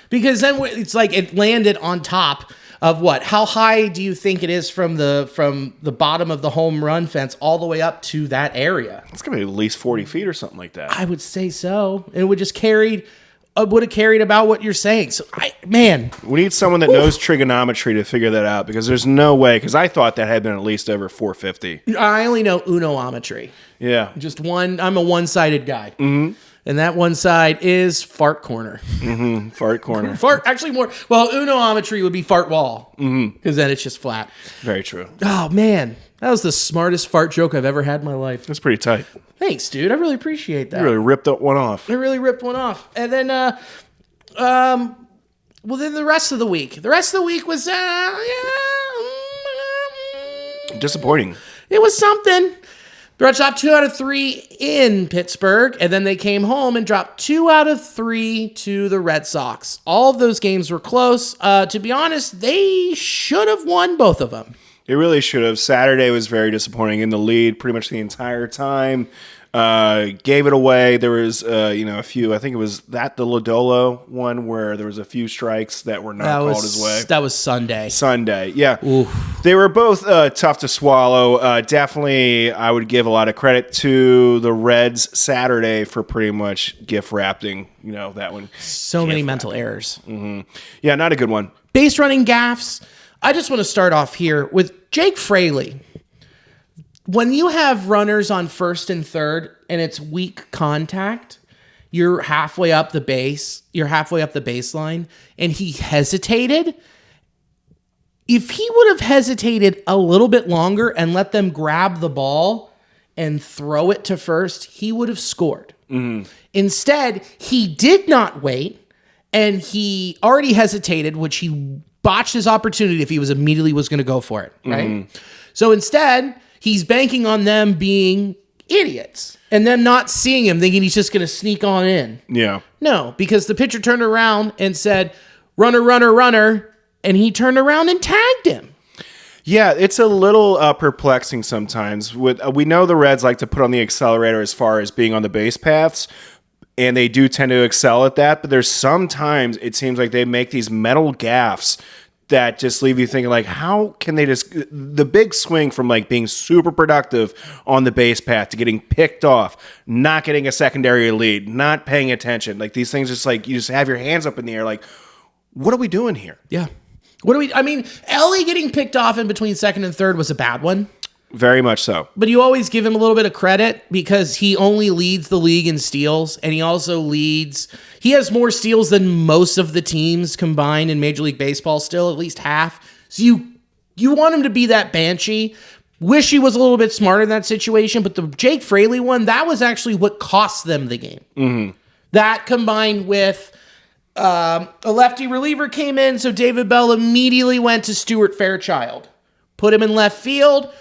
Because then it's like it landed on top of what? How high do you think it is from the bottom of the home run fence all the way up to that area? It's going to be at least 40 feet or something like that. I would say so. It would have carried about what you're saying. So, we need someone that knows trigonometry to figure that out, because there's no way, because I thought that had been at least over 450. I only know unometry. Yeah. Just one. I'm a one-sided guy. Mm-hmm. And that one side is fart corner. Mm-hmm. Fart corner. Actually more. Well, unometry would be fart wall. Because then it's just flat. Very true. Oh, man. That was the smartest fart joke I've ever had in my life. That's pretty tight. Thanks, dude. I really appreciate that. You really ripped one off. I really ripped one off. And then, then the rest of the week. The rest of the week was, disappointing. It was something. The Reds dropped 2 out of 3 in Pittsburgh, and then they came home and dropped 2 out of 3 to the Red Sox. All of those games were close. To be honest, they should have won both of them. It really should have. Saturday was very disappointing, in the lead pretty much the entire time. Gave it away. There was, a few. I think it was the Lodolo one where there was a few strikes that were not called his way. That was Sunday. Yeah. Oof. They were both tough to swallow. Definitely, I would give a lot of credit to the Reds Saturday for pretty much gift wrapping. That one. So many mental errors. Mm-hmm. Yeah, not a good one. Base running gaffes. I just want to start off here with Jake Fraley. When you have runners on first and third and it's weak contact, you're halfway up the baseline, and he hesitated. If he would have hesitated a little bit longer and let them grab the ball and throw it to first, he would have scored. Mm-hmm. Instead, he did not wait, and he already hesitated, which he botched his opportunity if he was going to go for it, right? Mm-hmm. So instead, he's banking on them being idiots and them not seeing him, thinking he's just going to sneak on in. Yeah. No, because the pitcher turned around and said, runner, runner, runner, and he turned around and tagged him. Yeah, it's a little perplexing sometimes. We know the Reds like to put on the accelerator as far as being on the base paths, and they do tend to excel at that, but there's sometimes it seems like they make these mental gaffes that just leave you thinking, like, how can they just, the big swing from like being super productive on the base path to getting picked off, not getting a secondary lead, not paying attention, like these things, just like you just have your hands up in the air, like, what are we doing here? Yeah. I mean, Elly getting picked off in between second and third was a bad one. Very much so. But you always give him a little bit of credit because he only leads the league in steals, and he has more steals than most of the teams combined in Major League Baseball still, at least half. So you want him to be that banshee. Wish he was a little bit smarter in that situation, but the Jake Fraley one, that was actually what cost them the game. Mm-hmm. That combined with a lefty reliever came in, so David Bell immediately went to Stuart Fairchild. Put him in left field.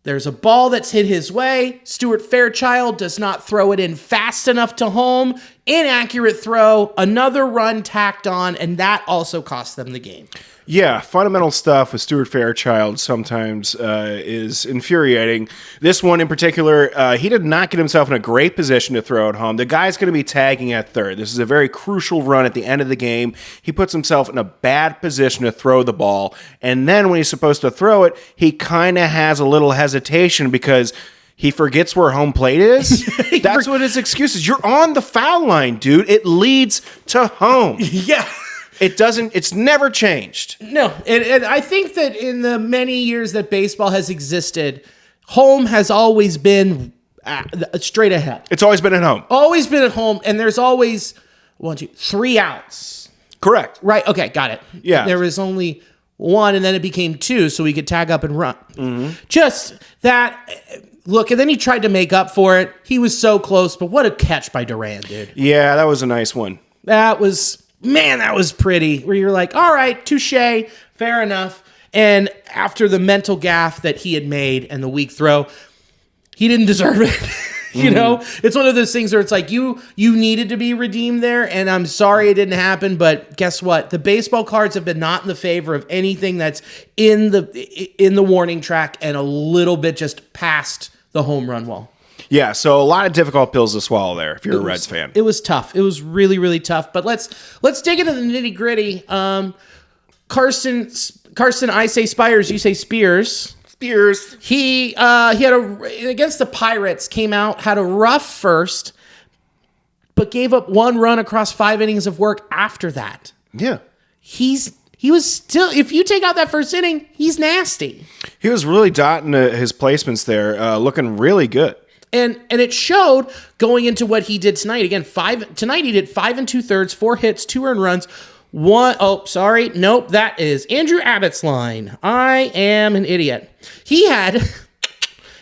There's a ball that's hit his way. Stuart Fairchild does not throw it in fast enough to home. Inaccurate throw. Another run tacked on, and that also cost them the game. Yeah, fundamental stuff with Stuart Fairchild sometimes is infuriating. This one in particular, he did not get himself in a great position to throw it home. The guy's going to be tagging at third. This is a very crucial run at the end of the game. He puts himself in a bad position to throw the ball, and then when he's supposed to throw it, he kind of has a little hesitation because he forgets where home plate is. That's what his excuse is. You're on the foul line, dude. It leads to home. Yeah. It's never changed. No, and I think that in the many years that baseball has existed, home has always been straight ahead. It's always been at home. Always been at home, and there's always 3 outs. Correct. Right, okay, got it. Yeah. There was only 1, and then it became 2, so we could tag up and run. Mm-hmm. Just that, look, and then he tried to make up for it. He was so close, but what a catch by Duran, dude. Yeah, that was a nice one. That was pretty, where you're like, all right, touche, fair enough. And after the mental gaffe that he had made and the weak throw, he didn't deserve it. You know, it's one of those things where it's like you needed to be redeemed there, and I'm sorry it didn't happen, but guess what? The baseball cards have been not in the favor of anything that's in the warning track and a little bit just past the home run wall. Yeah, so a lot of difficult pills to swallow there if you're a Reds fan. It was tough. It was really, really tough. But let's dig into the nitty gritty. Carson, I say Spires, you say Spears. Spears. He had against the Pirates, came out, had a rough first, but gave up 1 run across 5 innings of work after that. Yeah. He was still, if you take out that first inning, he's nasty. He was really dotting his placements there, looking really good. And it showed going into what he did tonight. Again, tonight he did 5 2/3, 4 hits, 2 earned runs. That is Andrew Abbott's line. I am an idiot. He had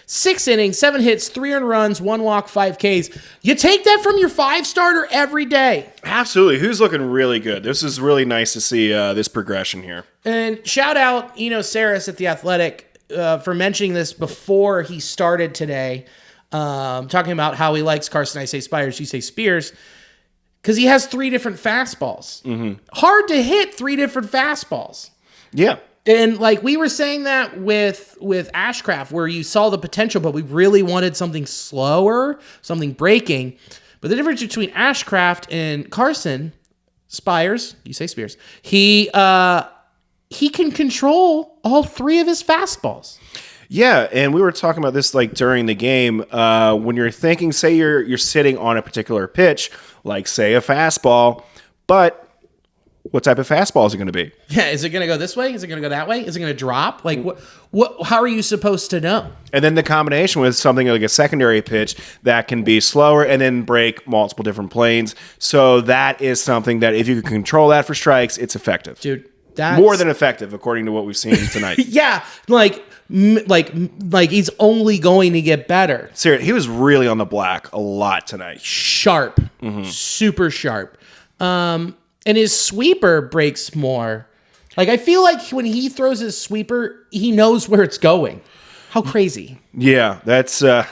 6 innings, 7 hits, 3 earned runs, 1 walk, 5 Ks. You take that from your 5 starter every day. Absolutely. He was looking really good. This is really nice to see this progression here. And shout out, Saris at The Athletic for mentioning this before he started today. Talking about how he likes Carson, I say Spires, you say Spears, because he has 3 different fastballs. Mm-hmm. Hard to hit 3 different fastballs. Yeah. And like we were saying that with Ashcraft, where you saw the potential, but we really wanted something slower, something breaking. But the difference between Ashcraft and Carson, Spires, you say Spears, he can control all 3 of his fastballs. Yeah, and we were talking about this like during the game. When you're thinking, say you're sitting on a particular pitch, like say a fastball, but what type of fastball is it going to be? Yeah, is it going to go this way? Is it going to go that way? Is it going to drop? Like what? How are you supposed to know? And then the combination with something like a secondary pitch that can be slower and then break multiple different planes. So that is something that if you can control that for strikes, it's effective, dude. More than effective, according to what we've seen tonight. Yeah, like he's only going to get better. Seriously, he was really on the black a lot tonight. Sharp, super sharp. And his sweeper breaks more. Like I feel like when he throws his sweeper, he knows where it's going. How crazy. Yeah, that's, I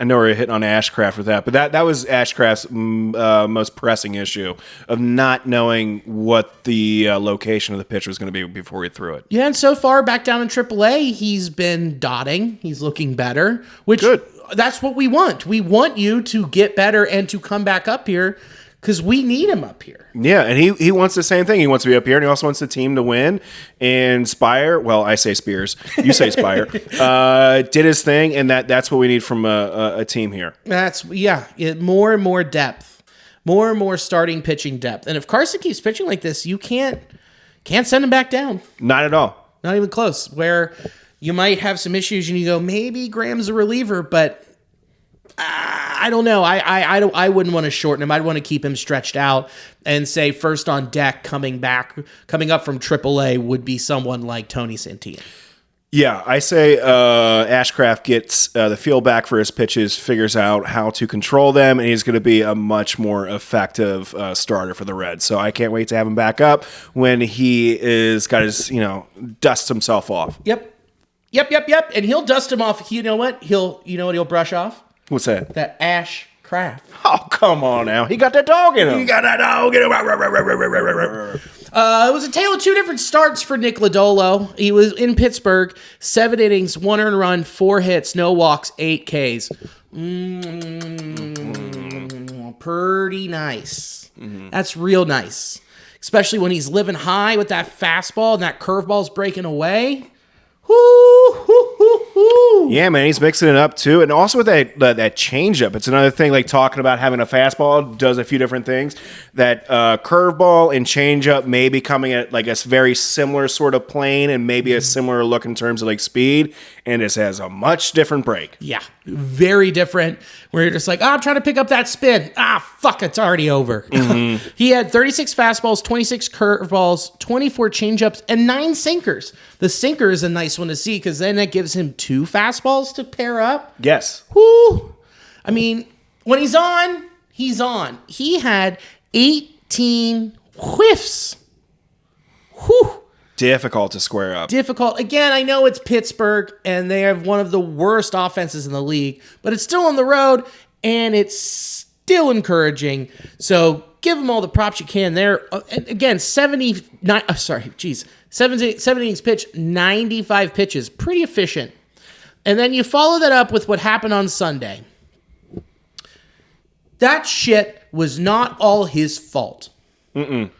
know we're hitting on Ashcraft with that, but that was Ashcraft's most pressing issue of not knowing what the location of the pitch was going to be before he threw it. Yeah, and so far back down in AAA, he's been dotting. He's looking better, which good. That's what we want. We want you to get better and to come back up here because we need him up here. Yeah, and he wants the same thing. He wants to be up here, and he also wants the team to win. And Spire, well, I say Spears, you say Spire, did his thing, and that's what we need from a team here. More and more depth, more and more starting pitching depth. And if Carson keeps pitching like this, you can't send him back down. Not at all. Not even close. Where you might have some issues, and you go, maybe Graham's a reliever, but I don't know. I wouldn't want to shorten him. I'd want to keep him stretched out and say first on deck coming up from AAA would be someone like Tony Santilla. Yeah, I say Ashcraft gets the feel back for his pitches, figures out how to control them, and he's going to be a much more effective starter for the Reds. So I can't wait to have him back up when he is got his, dust himself off. Yep. And he'll dust him off. You know what? He'll brush off? What's that? That Ash Craft. Oh, come on now. He got that dog in him. It was a tale of two different starts for Nick Lodolo. He was in Pittsburgh, 7 innings, 1 earned run, 4 hits, no walks, 8 Ks. Pretty nice. Mm-hmm. That's real nice. Especially when he's living high with that fastball and that curveball's breaking away. Yeah, man, he's mixing it up too, and also with that changeup. It's another thing, like talking about having a fastball does a few different things. That curveball and changeup may be coming at like a very similar sort of plane, and maybe a similar look in terms of like speed. And this has a much different break. Yeah, very different. Where you're just like, I'm trying to pick up that spin. Fuck, it's already over. Mm-hmm. He had 36 fastballs, 26 curveballs, 24 changeups, and 9 sinkers. The sinker is a nice one to see because then that gives him 2 fastballs to pair up. Yes. Whoo! I mean, when he's on, he's on. He had 18 whiffs. Whew. Difficult to square up. Difficult. Again, I know it's Pittsburgh, and they have one of the worst offenses in the league, but it's still on the road, and it's still encouraging. So give them all the props you can there. And again, 7 innings pitched, 95 pitches. Pretty efficient. And then you follow that up with what happened on Sunday. That shit was not all his fault. When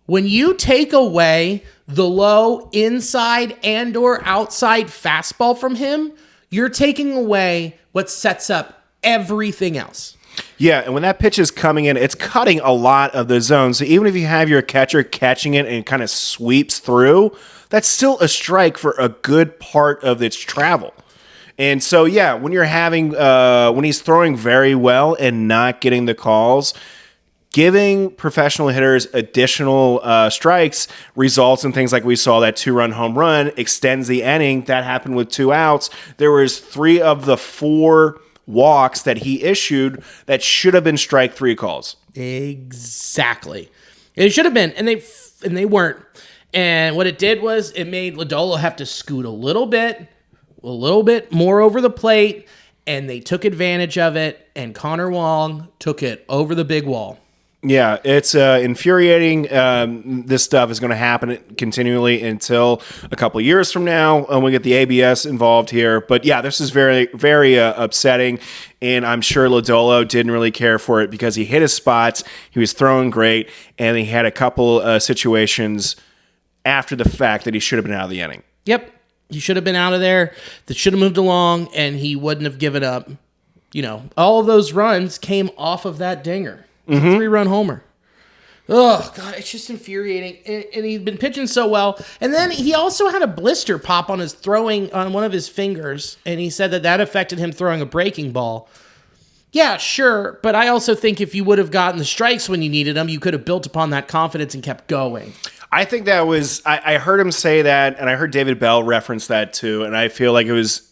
you take away the low inside and or outside fastball from him, you're taking away what sets up everything else. Yeah, and when that pitch is coming in, it's cutting a lot of the zone. So even if you have your catcher catching it and it kind of sweeps through, that's still a strike for a good part of its travel. And so, yeah, when you're having, when he's throwing very well and not getting the calls, giving professional hitters additional strikes results in things like we saw that 2-run home run, extends the inning. That happened with 2 outs. There was 3 of the 4 walks that he issued that should have been strike 3 calls. Exactly. It should have been, and they weren't. And what it did was it made Lodolo have to scoot a little bit more over the plate, and they took advantage of it, and Connor Wong took it over the big wall. Yeah, it's infuriating. This stuff is going to happen continually until a couple of years from now when we get the ABS involved here. But yeah, this is very, very upsetting, and I'm sure Lodolo didn't really care for it because he hit his spots, he was throwing great, and he had a couple situations after the fact that he should have been out of the inning. Yep, he should have been out of there. That should have moved along, and he wouldn't have given up. All of those runs came off of that dinger. 3-run homer. Oh, God, it's just infuriating. And he'd been pitching so well. And then he also had a blister pop on his throwing, on one of his fingers. And he said that affected him throwing a breaking ball. Yeah, sure. But I also think if you would have gotten the strikes when you needed them, you could have built upon that confidence and kept going. I think that was, I heard him say that, and I heard David Bell reference that too. And I feel like it was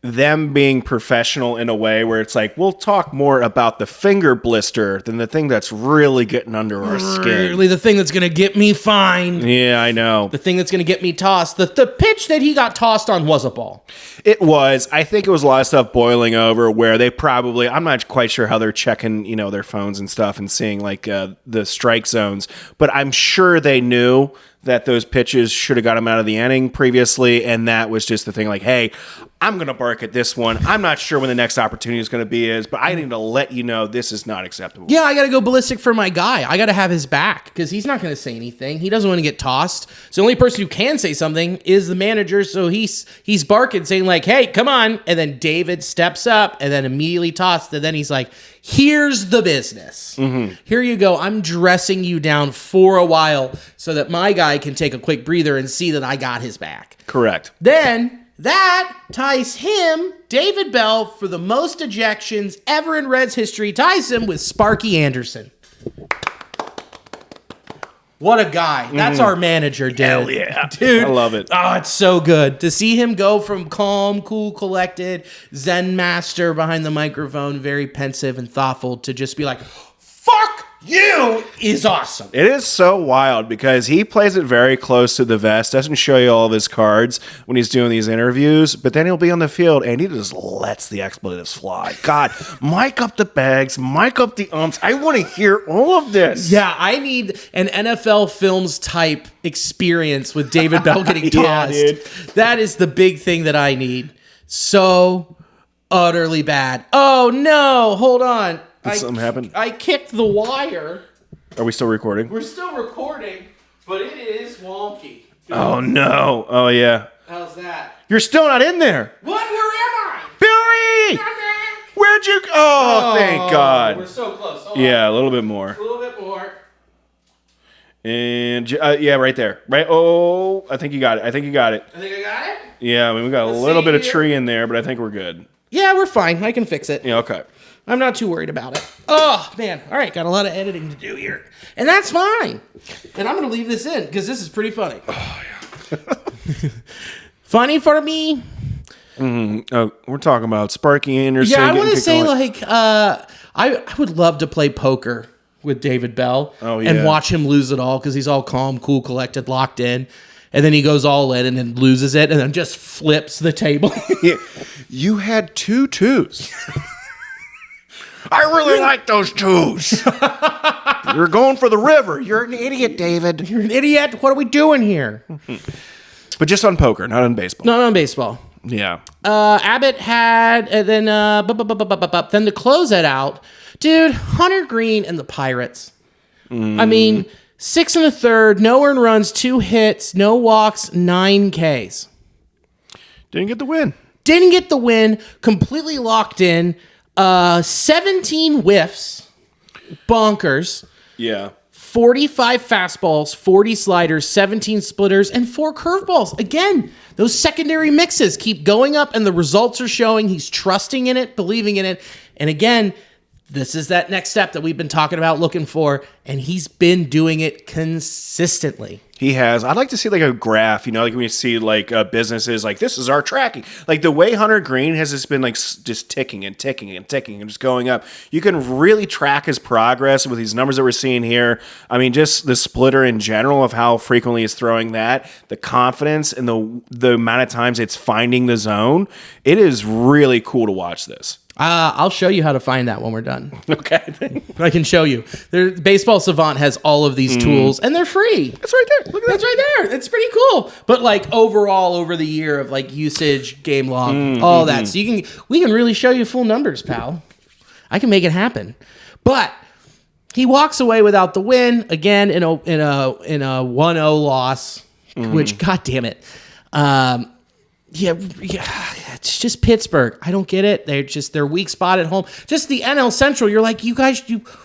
them being professional in a way where it's like, we'll talk more about the finger blister than the thing that's really getting under our skin. Really, the thing that's going to get me fined. Yeah, I know. The thing that's going to get me tossed. The pitch that he got tossed on was a ball. It was. I think it was a lot of stuff boiling over where they probably, I'm not quite sure how they're checking, their phones and stuff and seeing like the strike zones, but I'm sure they knew that those pitches should have got him out of the inning previously, and that was just the thing like, hey, I'm going to bark at this one. I'm not sure when the next opportunity is going to be but I need to let you know this is not acceptable. Yeah, I got to go ballistic for my guy. I got to have his back because he's not going to say anything. He doesn't want to get tossed. So the only person who can say something is the manager. So he's barking, saying like, hey, come on. And then David steps up and then immediately tossed. And then he's like, here's the business. Here you go. I'm dressing you down for a while so that my guy can take a quick breather and see that I got his back. Correct. Then that ties him, David Bell, for the most ejections ever in Reds history, ties him with Sparky Anderson. What a guy. That's our manager, dude. Hell yeah. Dude. I love it. Oh, it's so good. To see him go from calm, cool, collected, Zen master behind the microphone, very pensive and thoughtful, to just be like, fuck you, is awesome. It is so wild because he plays it very close to the vest, doesn't show you all of his cards when he's doing these interviews, but then he'll be on the field and he just lets the expletives fly. God, mic up the bags, mic up the umps. I want to hear all of this. Yeah, I need an NFL Films type experience with David Bell getting tossed. Dude. That is the big thing that I need. So utterly bad. Oh no, hold on. Something happened? I kicked the wire. Are we still recording? We're still recording, but it is wonky. Oh no. Oh yeah. How's that? You're still not in there. What? Where am I? Billy! Where'd you go? Oh, thank God. We're so close. Hold Yeah, a little bit more. on. A little bit more. And yeah, right there. Right. Oh, I think you got it. I think I got it? Yeah, I mean, we got a Let's little see bit of here. tree in there, but I think we're good. Yeah, we're fine. I can fix it. Yeah, okay. I'm not too worried about it. Oh, man. All right, got a lot of editing to do here. And that's fine. And I'm going to leave this in because this is pretty funny. Oh, yeah. Funny for me? Oh, we're talking about Sparky Anderson. Yeah, I want to getting say, kicked away. I would love to play poker with David Bell yeah. and watch him lose it all because he's all calm, cool, collected, locked in. And then he goes all in and then loses it and then just flips the table. Yeah. You had 2 twos. I really like those twos. You're going for the river. You're an idiot, David. You're an idiot. What are we doing here? But just on poker, not on baseball. Not on baseball. Yeah. Abbott had, and then then to close it out, dude, Hunter Green and the Pirates. I mean, 6 1/3, no earned runs, 2 hits, no walks, 9 Ks. Didn't get the win. Didn't get the win, completely locked in. 17 whiffs, bonkers. Yeah. 45 fastballs, 40 sliders, 17 splitters, and 4 curveballs. Again, those secondary mixes keep going up, and the results are showing he's trusting in it, believing in it. And again, this is that next step that we've been talking about, looking for, and he's been doing it consistently. He has. I'd like to see like a graph, like when you see like businesses like this is our tracking. Like the way Hunter Green has just been like just ticking and ticking and ticking and just going up. You can really track his progress with these numbers that we're seeing here. I mean, just the splitter in general of how frequently he's throwing that, the confidence and the amount of times it's finding the zone. It is really cool to watch this. I'll show you how to find that when we're done. Okay. I can show you. Baseball Savant has all of these tools, and they're free. It's right there. Look at That's right there. It's pretty cool. But like overall, over the year of like usage, game log, all that, so we can really show you full numbers, pal. I can make it happen. But he walks away without the win again in a 1-0 loss, which God damn it. Yeah, it's just Pittsburgh. I don't get it. They're weak spot at home. Just the NL Central. You're like, you guys,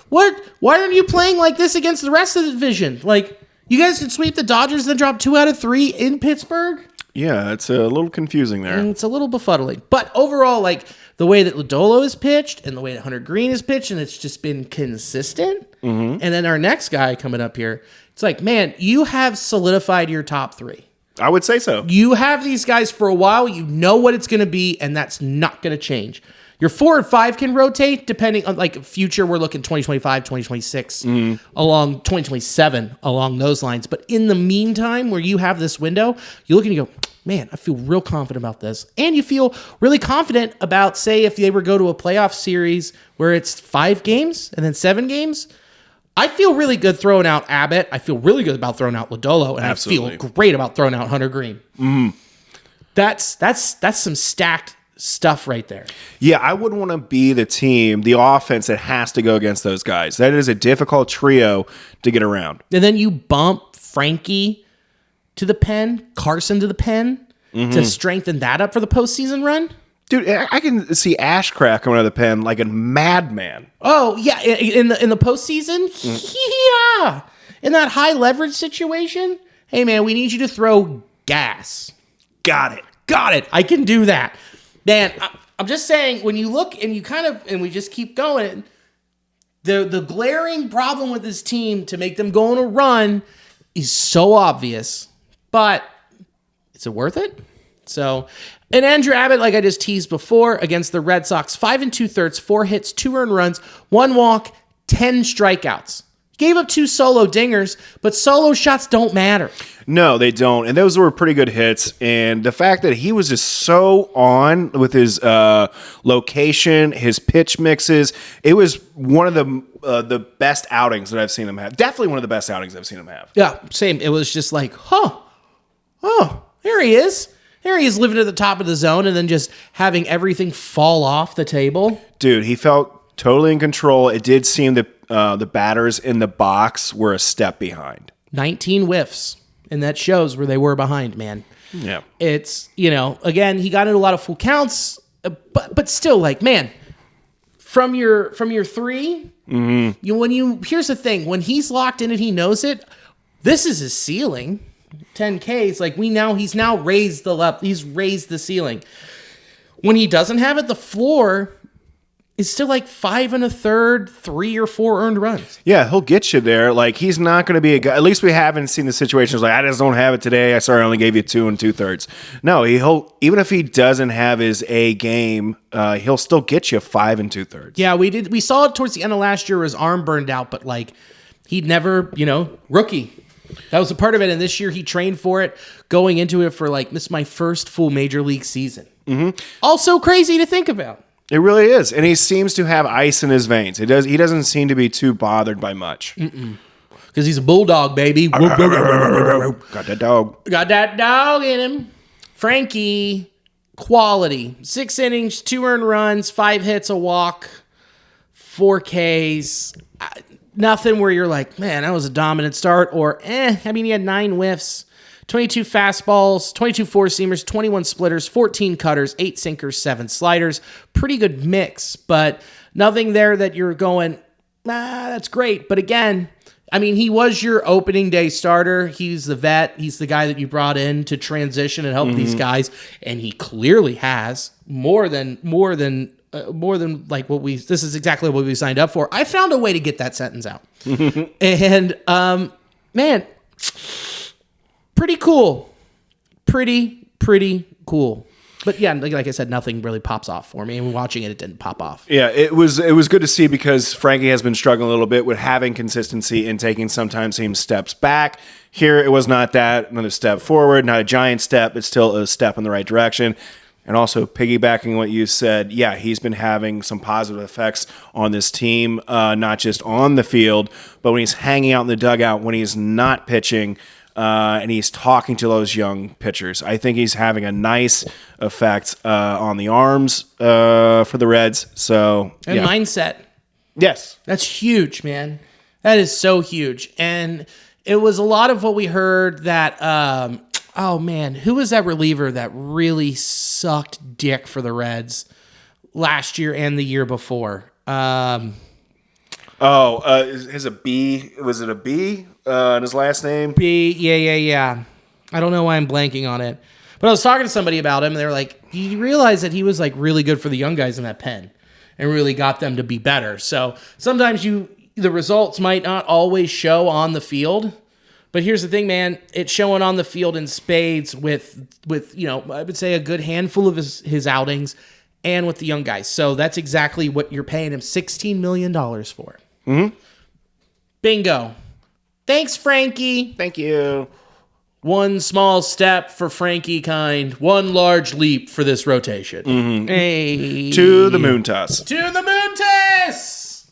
what? Why aren't you playing like this against the rest of the division? Like, you guys could sweep the Dodgers, then drop 2 out of 3 in Pittsburgh. Yeah, it's a little confusing there. And it's a little befuddling. But overall, like the way that Lodolo is pitched and the way that Hunter Green is pitched, and it's just been consistent. And then our next guy coming up here, it's like, man, you have solidified your top 3. I would say so. You have these guys for a while. You know what it's going to be, and that's not going to change. Your 4 and 5 can rotate depending on like future. We're looking 2025, 2026, along 2027, along those lines. But in the meantime, where you have this window, you look and you go, man, I feel real confident about this. And you feel really confident about, say, if they were go to a playoff series where it's 5 games and then 7 games, I feel really good throwing out Abbott. I feel really good about throwing out Lodolo, and Absolutely. I feel great about throwing out Hunter Green. That's some stacked stuff right there. Yeah, I wouldn't want to be the offense that has to go against those guys. That is a difficult trio to get around. And then you bump Frankie to the pen, Carson to the pen to strengthen that up for the postseason run. Dude, I can see Ashcraft coming out of the pen like a madman. Oh yeah, in the postseason, yeah, in that high leverage situation. Hey man, we need you to throw gas. Got it. I can do that, man. I'm just saying when you look and you and we just keep going. The glaring problem with this team to make them go on a run is so obvious, but is it worth it? So. And Andrew Abbott, like I just teased before, against the Red Sox, 5 2/3, 4 hits, 2 earned runs, 1 walk, 10 strikeouts. Gave up 2 solo dingers, but solo shots don't matter. No, they don't. And those were pretty good hits. And the fact that he was just so on with his location, his pitch mixes, it was one of the best outings that I've seen him have. Definitely one of the best outings I've seen him have. Yeah, same. It was just like, here he is. There he is living at the top of the zone and then just having everything fall off the table. Dude, he felt totally in control. It did seem that the batters in the box were a step behind. 19 whiffs, and that shows where they were behind, man. Yeah. It's, again, he got into a lot of full counts, but still, like, man, from your 3, here's the thing, when he's locked in and he knows it, this is his ceiling. 10Ks, like he's now raised the level. He's raised the ceiling. When he doesn't have it, the floor is still like 5 1/3, 3 or 4 earned runs. Yeah, he'll get you there. Like, he's not going to be a guy. At least we haven't seen the situations like, I just don't have it today. I only gave you 2 2/3. No, he'll even if he doesn't have his A game, he'll still get you 5 2/3. Yeah, we saw it towards the end of last year where his arm burned out, but like he'd never, rookie. That was a part of it, and this year he trained for it, going into it for like, this is my first full major league season. Also crazy to think about. It really is, and he seems to have ice in his veins. He doesn't seem to be too bothered by much. Because he's a bulldog, baby. Got that dog. Got that dog in him. Frankie, quality. 6 innings, 2 earned runs, 5 hits, a walk, 4 Ks. Nothing where you're like, man, that was a dominant start, or he had 9 whiffs, 22 fastballs, 22 four-seamers, 21 splitters, 14 cutters, 8 sinkers, 7 sliders. Pretty good mix, but nothing there that you're going, that's great. But again, he was your opening day starter. He's the vet. He's the guy that you brought in to transition and help these guys, and he clearly has more than like what this is exactly what we signed up for. I found a way to get that sentence out. And, man, pretty cool. Pretty cool. But yeah, like I said, nothing really pops off for me. And watching it didn't pop off. Yeah, it was good to see because Frankie has been struggling a little bit with having consistency and taking sometimes some steps back. Here, it was not that. Another step forward, not a giant step, but still a step in the right direction. And also piggybacking what you said, yeah, he's been having some positive effects on this team, not just on the field, but when he's hanging out in the dugout, when he's not pitching, and he's talking to those young pitchers. I think he's having a nice effect on the arms for the Reds. So and mindset. Yes. That's huge, man. That is so huge. And it was a lot of what we heard that oh man, who was that reliever that really sucked dick for the Reds last year and the year before? Is a B? Was it a B in his last name? B, yeah. I don't know why I'm blanking on it. But I was talking to somebody about him, and they were like, you realize that he was like really good for the young guys in that pen and really got them to be better. So sometimes the results might not always show on the field. But here's the thing, man. It's showing on the field in spades with I would say a good handful of his outings and with the young guys. So that's exactly what you're paying him $16 million for. Mm-hmm. Bingo. Thanks, Frankie. Thank you. One small step for Frankie kind, one large leap for this rotation. Mm-hmm. Hey. To the moon toss. To the moon toss!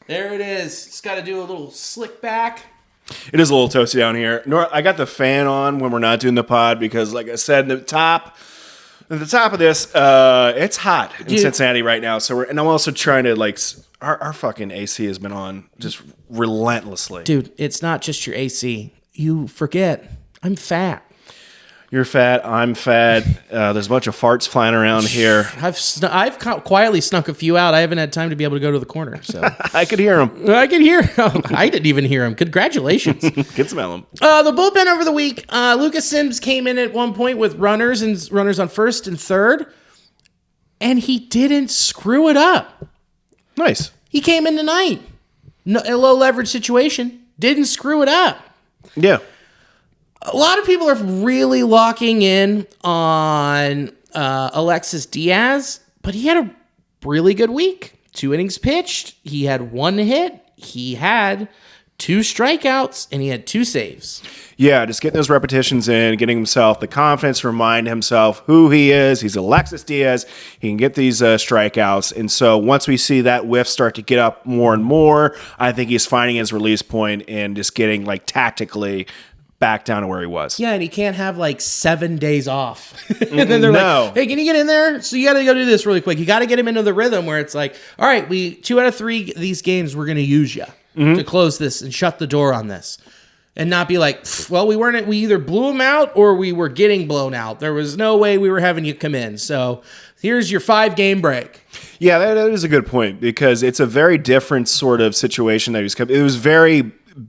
There it is. It's got to do a little slick back. It is a little toasty down here. I got the fan on when we're not doing the pod because, like I said, at the top of this, it's hot in Cincinnati right now. And I'm also trying to our fucking AC has been on just relentlessly. Dude, it's not just your AC. You forget, I'm fat. You're fat. I'm fat. There's a bunch of farts flying around here. I've quietly snuck a few out. I haven't had time to be able to go to the corner. So I could hear them. I could hear. I didn't even hear him. Congratulations. Could smell them. The bullpen over the week. Lucas Sims came in at one point with runners on first and third, and he didn't screw it up. Nice. He came in tonight. No, a low leverage situation. Didn't screw it up. Yeah. A lot of people are really locking in on Alexis Diaz, but he had a really good week. 2 innings pitched. He had 1 hit. He had 2 strikeouts, and he had 2 saves. Yeah, just getting those repetitions in, getting himself the confidence to remind himself who he is. He's Alexis Diaz. He can get these strikeouts. And so once we see that whiff start to get up more and more, I think he's finding his release point and just getting tactically back down to where he was. Yeah, and he can't have 7 days off. And then they're like, hey, can you get in there? So you got to go do this really quick. You got to get him into the rhythm where it's like, all right, 2 out of 3 of these games, we're going to use you to close this and shut the door on this. And not be like, well, we either blew him out or we were getting blown out. There was no way we were having you come in. So here's your 5-game break. Yeah, that is a good point because it's a very different sort of situation that he's coming. It was very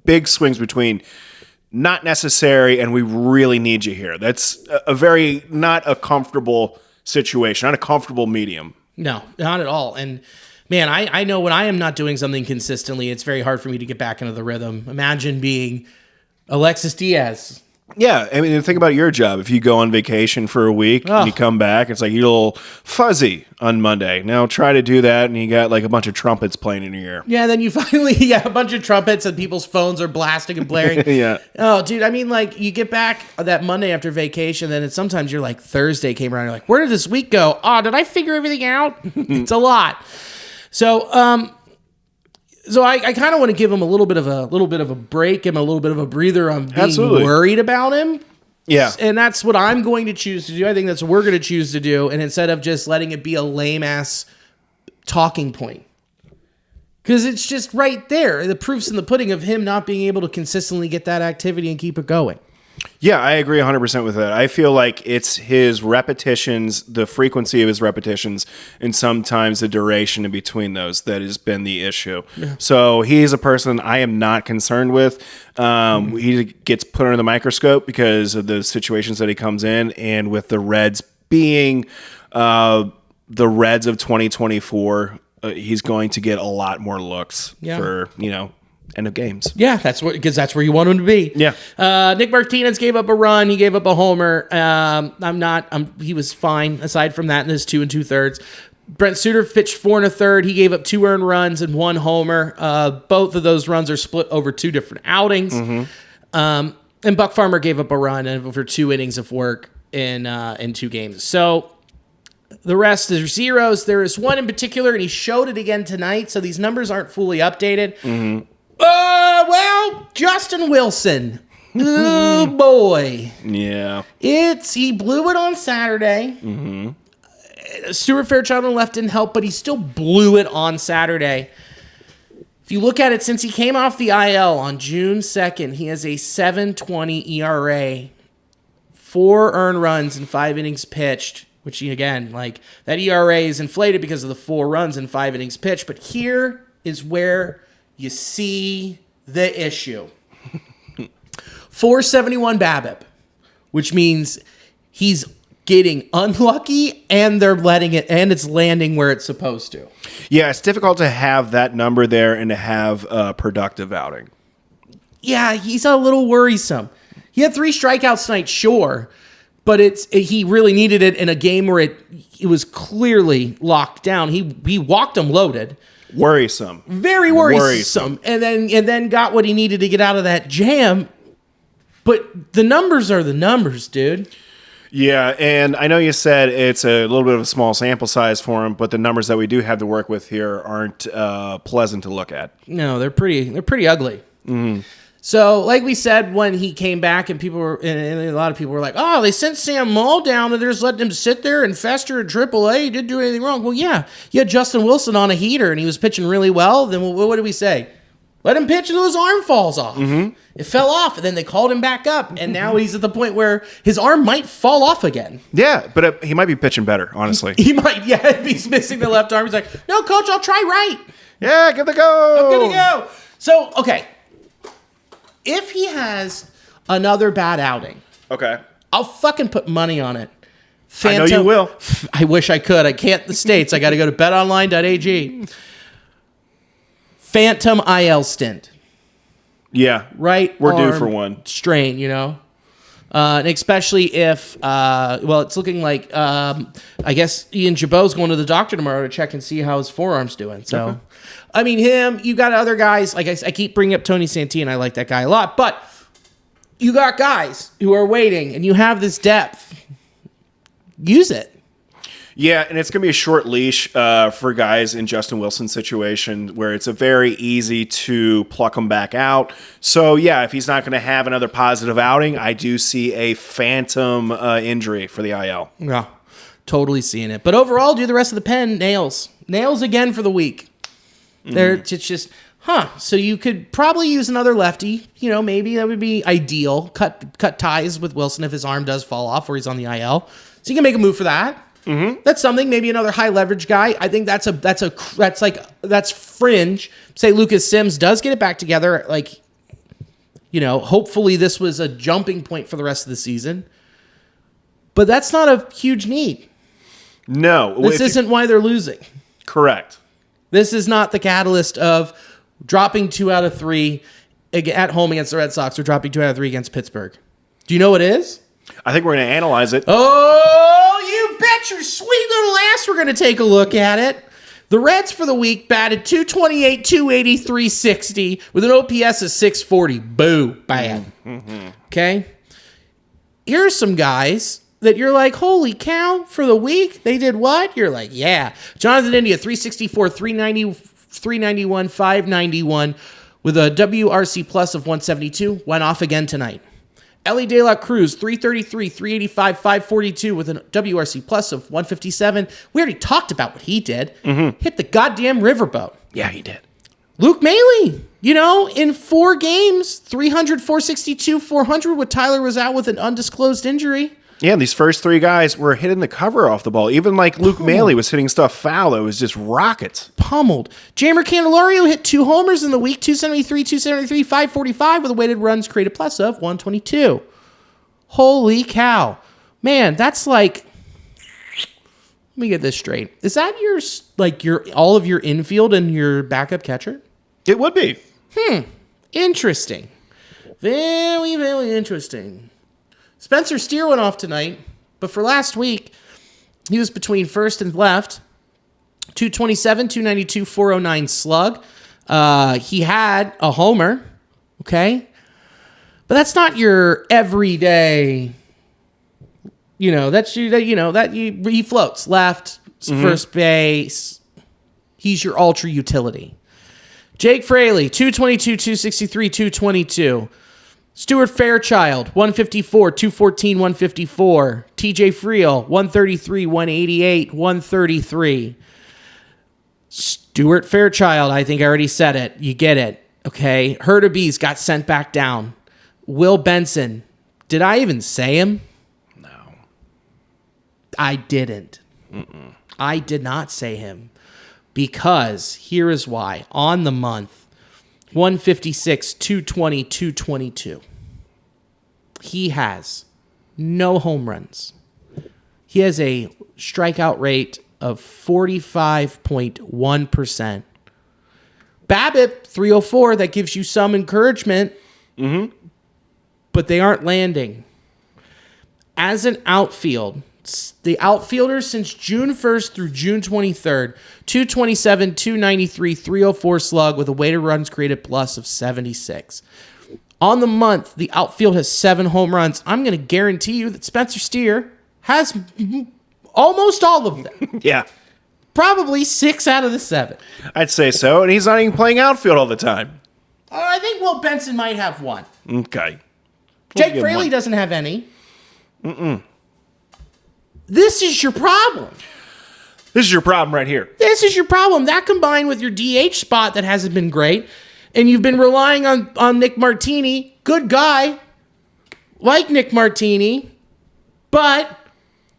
big swings between not necessary and we really need you here. That's a very not a comfortable situation, not a comfortable medium. No, not at all. And man, I know when I am not doing something consistently, it's very hard for me to get back into the rhythm. Imagine being Alexis Diaz. Yeah, I mean, think about your job. If you go on vacation for a week and you come back, it's like you're a little fuzzy on Monday. Now try to do that, and you got a bunch of trumpets playing in your ear. Yeah, then you finally a bunch of trumpets and people's phones are blasting and blaring. Yeah. Oh, dude, I mean, you get back that Monday after vacation, then sometimes you're Thursday came around, you're like, where did this week go? Oh, did I figure everything out? It's a lot. So, I kind of want to give him a little bit of a break, him a little bit of a breather on being worried about him. Yeah. And that's what I'm going to choose to do. I think that's what we're going to choose to do. And instead of just letting it be a lame ass talking point, because it's just right there. The proof's in the pudding of him not being able to consistently get that activity and keep it going. Yeah, I agree 100% with that. I feel like it's his repetitions, the frequency of his repetitions, and sometimes the duration in between those that has been the issue. Yeah. So he's a person I am not concerned with. He gets put under the microscope because of the situations that he comes in, and with the Reds being the Reds of 2024, he's going to get a lot more looks for, end of games. Yeah, because that's where you want him to be. Yeah. Nick Martinez gave up a run. He gave up a homer. He was fine aside from that in his 2 2/3. Brent Suter pitched 4 1/3. He gave up 2 earned runs and 1 homer. Both of those runs are split over 2 different outings. And Buck Farmer gave up a run over 2 innings of work in 2 games. So the rest is zeros. There is one in particular, and he showed it again tonight, so these numbers aren't fully updated. Justin Wilson. Oh, boy. Yeah. He blew it on Saturday. Stuart Fairchild on left didn't help, but he still blew it on Saturday. If you look at it, since he came off the IL on June 2nd, he has a 7.20 ERA, 4 earned runs and 5 innings pitched, which, again, that ERA is inflated because of the 4 runs and 5 innings pitched. But here is where you see the issue. 471 BABIP, which means he's getting unlucky and they're letting it, and it's landing where it's supposed to. Yeah, it's difficult to have that number there and to have a productive outing. Yeah, he's a little worrisome. He had 3 strikeouts tonight, sure, but he really needed it in a game where it was clearly locked down. He walked him loaded. Worrisome. Very worrisome. And then got what he needed to get out of that jam. But the numbers are the numbers, dude. Yeah, and I know you said it's a little bit of a small sample size for him, but the numbers that we do have to work with here aren't pleasant to look at. No, they're pretty ugly. So, like we said, when he came back, and a lot of people were like, "Oh, they sent Sam Mull down, and they're just letting him sit there and fester in AAA. He didn't do anything wrong." Well, yeah, you had Justin Wilson on a heater, and he was pitching really well. Then what did we say? Let him pitch until his arm falls off. It fell off, and then they called him back up, and now he's at the point where his arm might fall off again. Yeah, but he might be pitching better, honestly. He might, yeah, if he's missing the left arm. He's like, "No, coach, I'll try right. Yeah, give it a go. I'm gonna go." So, okay. If he has another bad outing, Okay. I'll fucking put money on it. I know you will. I wish I could. I can't in the States. I got to go to betonline.ag. Phantom IL stint. Yeah. Right We're due arm for one. strain, and especially if, it's looking like, I guess Ian Jabot's going to the doctor tomorrow to check and see how his forearm's doing. So, okay. I mean, you got other guys, like I keep bringing up Tony Santana. I like that guy a lot, but you got guys who are waiting, and you have this depth. Use it. Yeah, and it's going to be a short leash for guys in Justin Wilson's situation where it's a very easy to pluck him back out. So, yeah, if he's not going to have another positive outing, I do see a phantom injury for the IL. Yeah, totally seeing it. But overall, do the rest of the pen nails. Nails again for the week. It's just, so you could probably use another lefty. Maybe that would be ideal. Cut ties with Wilson if his arm does fall off or he's on the IL. So you can make a move for that. That's something. Maybe another high leverage guy. I think that's fringe. Say Lucas Sims does get it back together. Hopefully this was a jumping point for the rest of the season. But that's not a huge need. No, this isn't why they're losing. Correct. This is not the catalyst of dropping 2 out of 3 at home against the Red Sox or dropping 2 out of 3 against Pittsburgh. Do you know what it is? I think we're going to analyze it. Oh, you bet your sweet little ass we're going to take a look at it. The Reds for the week batted .228, .280, .360 with an OPS of .640. Boo. Bad. Okay? Here are some guys that you're like, holy cow, for the week, they did what? You're like, yeah. Jonathan India, 364, 390, 391, 591 with a WRC plus of 172. Went off again tonight. Elly De La Cruz, 333, 385, 542 with a WRC plus of 157. We already talked about what he did. Hit the goddamn riverboat. Yeah, he did. Luke Maley, in 4 games, 300, 462, 400 with Tyler was out with an undisclosed injury. Yeah, these first 3 guys were hitting the cover off the ball. Even like Luke Maley was hitting stuff foul. It was just rockets. Pummeled. Jamer Candelario hit 2 homers in the week, 273, 273, 545 with a weighted runs created plus of 122. Holy cow. Man, that's like, let me get this straight. Is that your all of your infield and your backup catcher? It would be. Interesting. Very, very interesting. Spencer Steer went off tonight, but for last week, he was between first and left. 227, 292, 409 slug. He had a homer, okay? But that's not your everyday, he floats left, first base. He's your ultra utility. Jake Fraley, 222, 263, 222. Stuart Fairchild, 154, 214, 154. TJ Friel, 133, 188, 133. Stuart Fairchild, I think I already said it. You get it. Okay. Hurtubise got sent back down. Will Benson. Did I even say him? No. I didn't. I did not say him. Because here is why. On the month, 156, 220, 222. He has no home runs. He has a strikeout rate of 45.1%. BABIP 304, that gives you some encouragement. But they aren't landing. As an outfield, the outfielders since June 1st through June 23rd, 227, 293, 304 slug with a weighted runs created plus of 76. On the month, the outfield has 7 home runs. I'm going to guarantee you that Spencer Steer has almost all of them. Yeah, Probably 6 out of the 7. I'd say so. And he's not even playing outfield all the time. I think Will Benson might have one. Okay. Jake give him Fraley one. doesn't have any. This is your problem. This is your problem right here. This is your problem. That combined with your DH spot that hasn't been great, and you've been relying on Nick Martini, good guy, like Nick Martini, but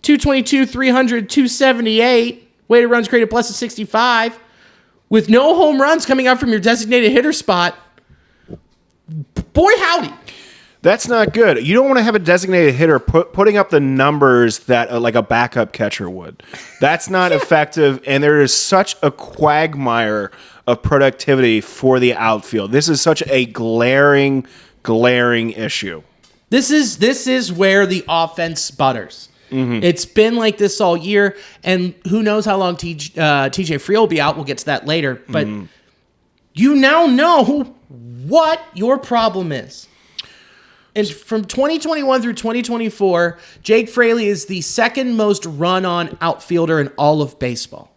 222, 300, 278, weighted runs created plus of 65, with no home runs coming out from your designated hitter spot. Boy, howdy. That's not good. You don't want to have a designated hitter putting up the numbers that like a backup catcher would. That's not effective, and there is such a quagmire of productivity for the outfield. This is such a glaring issue. This is where the offense sputters. It's been like this all year, and who knows how long TJ Free will be out. We'll get to that later. But you now know what your problem is. And from 2021 through 2024, Jake Fraley is the second most run-on outfielder in all of baseball.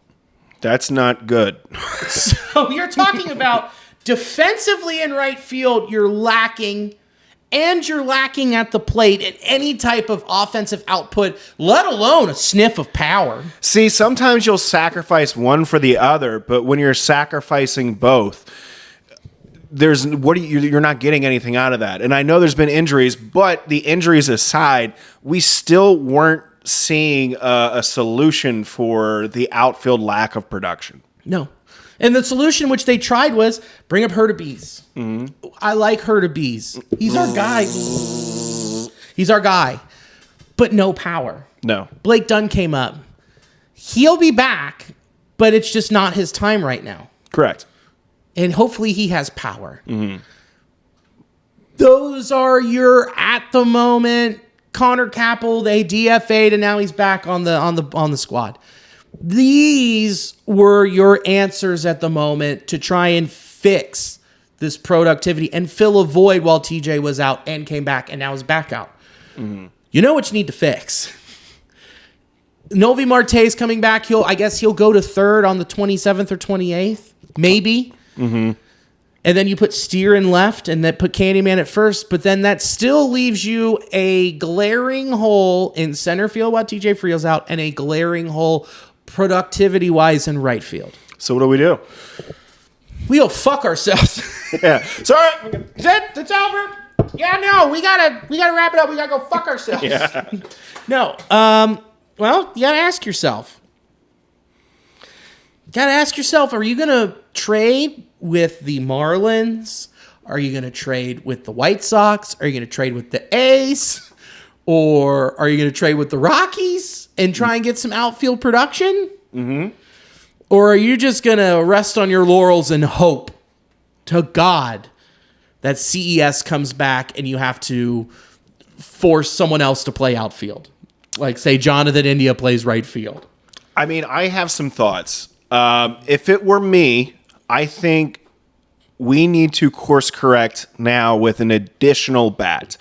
That's not good. So you're talking about defensively in right field, you're lacking, and you're lacking at the plate in any type of offensive output, let alone a sniff of power. See, sometimes you'll sacrifice one for the other, but when you're sacrificing both, you're not getting anything out of that. And I know there's been injuries, but the injuries aside, we still weren't seeing a solution for the outfield lack of production. No. And the solution which they tried was bring up Hurtubise. I like Hurtubise. He's our guy. He's our guy. But no power. No. Blake Dunn came up. He'll be back, but it's just not his time right now. Correct. And hopefully he has power. Those are your at the moment. Connor Capel, they DFA'd, and now he's back on the squad. These were your answers at the moment to try and fix this productivity and fill a void while TJ was out and came back and now is back out. You know what you need to fix. Novi Marte's coming back. I guess he'll go to third on the 27th or 28th, maybe. And then you put Steer in left and then put Candyman at first, but then that still leaves you a glaring hole in center field while TJ Freel's out and a glaring hole productivity-wise in right field. So what do? We'll fuck ourselves. Yeah. Sorry. It's over. Yeah, no, we gotta wrap it up. We gotta go fuck ourselves. Yeah. No. Well, you gotta ask yourself. Are you gonna trade with the Marlins? Are you gonna trade with the White Sox? Are you gonna trade with the A's? Or are you gonna trade with the Rockies and try and get some outfield production? Or are you just gonna rest on your laurels and hope to God that CES comes back and you have to force someone else to play outfield? Like, say, Jonathan India plays right field. I mean, I have some thoughts. If it were me, I think we need to course correct now with an additional bat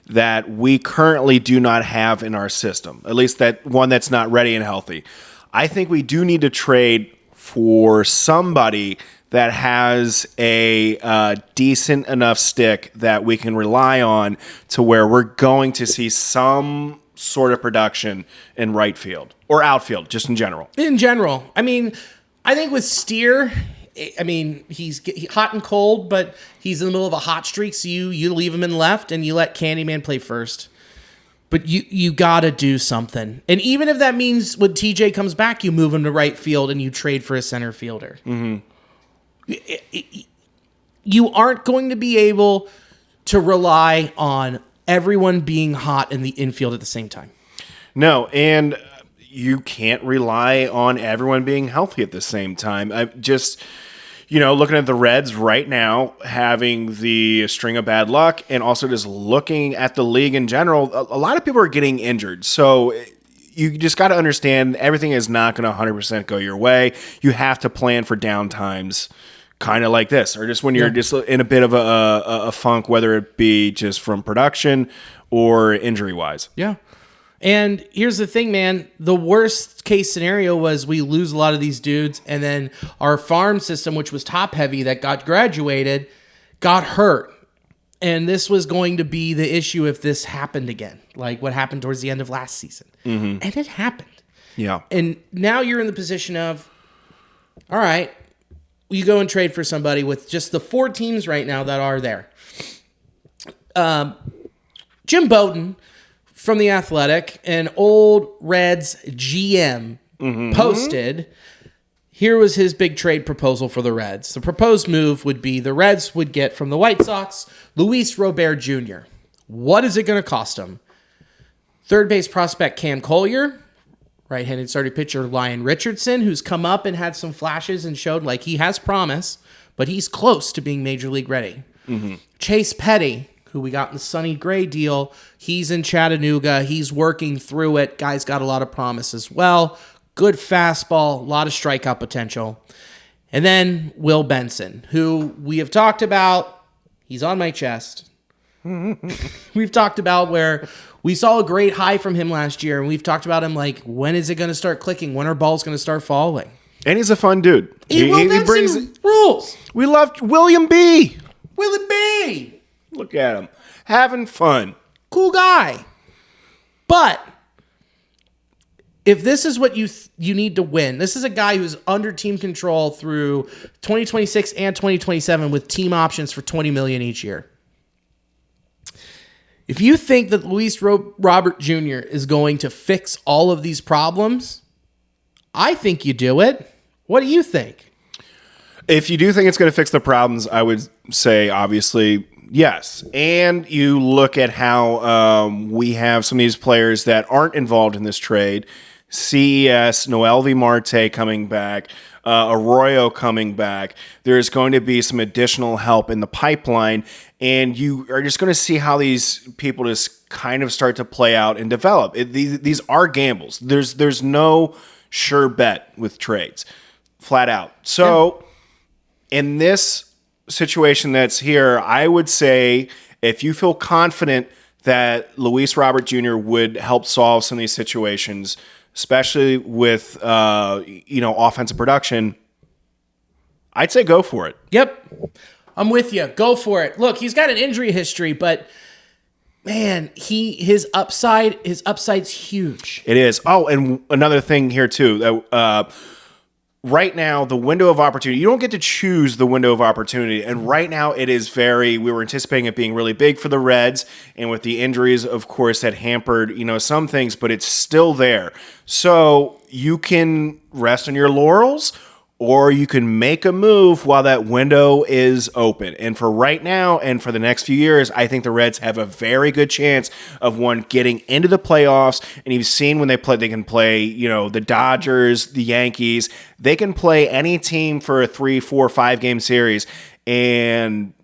that we currently do not have in our system, at least that one that's not ready and healthy. I think we do need to trade for somebody that has a decent enough stick that we can rely on to where we're going to see some sort of production in right field or outfield, just in general. In general. I mean, I think with Steer, I mean, he's hot and cold, but he's in the middle of a hot streak, so you leave him in left and you let Candyman play first. But you got to do something. And even if that means when TJ comes back, you move him to right field and you trade for a center fielder. You aren't going to be able to rely on everyone being hot in the infield at the same time. No, and you can't rely on everyone being healthy at the same time. I just, looking at the Reds right now, having the string of bad luck, and also just looking at the league in general, a lot of people are getting injured. So you just got to understand everything is not going to 100% go your way. You have to plan for downtimes, kind of like this, or just when you're just in a bit of a funk, whether it be just from production or injury-wise. Yeah. And here's the thing, man. The worst case scenario was we lose a lot of these dudes, and then our farm system, which was top heavy, that got graduated, got hurt. And this was going to be the issue if this happened again, like what happened towards the end of last season. And it happened. Yeah. And now you're in the position of, all right, you go and trade for somebody with just the 4 teams right now that are there. Jim Bowden from The Athletic, an old Reds GM, posted, here was his big trade proposal for the Reds. The proposed move would be the Reds would get from the White Sox Luis Robert Jr. What is it going to cost them? Third base prospect Cam Collier, right-handed starting pitcher Lyon Richardson, who's come up and had some flashes and showed like he has promise, but he's close to being major league ready. Chase Petty, who we got in the Sonny Gray deal, he's in Chattanooga. He's working through it. Guy's got a lot of promise as well. Good fastball, a lot of strikeout potential. And then Will Benson, who we have talked about. He's on my chest. We've talked about where we saw a great high from him last year, and we've talked about him like, when is it going to start clicking? When are balls going to start falling? And he's a fun dude. He brings rules. We loved William B. Willie B. Look at him. Having fun. Cool guy. But if this is what you need to win, this is a guy who's under team control through 2026 and 2027 with team options for $20 million each year. If you think that Luis Robert Jr. is going to fix all of these problems, I think you do it. What do you think? If you do think it's going to fix the problems, I would say obviously yes. And you look at how we have some of these players that aren't involved in this trade. CES, Noelvi Marte coming back, Arroyo coming back. There's going to be some additional help in the pipeline, and you are just going to see how these people just kind of start to play out and develop. These are gambles. There's no sure bet with trades, flat out. So in this situation that's here, I would say if you feel confident that Luis Robert Jr. would help solve some of these situations, especially with offensive production, I'd say go for it. Yep. I'm with you. Go for it. Look, he's got an injury history, but man, his upside's huge. It is. Oh, and another thing here too. Right now, the window of opportunity, you don't get to choose the window of opportunity. And right now it is we were anticipating it being really big for the Reds. And with the injuries, of course, that hampered, some things, but it's still there. So you can rest on your laurels, or you can make a move while that window is open. And for right now and for the next few years, I think the Reds have a very good chance of getting into the playoffs. And you've seen when they can play, the Dodgers, the Yankees. They can play any team for a 3, 4, 5 game series and,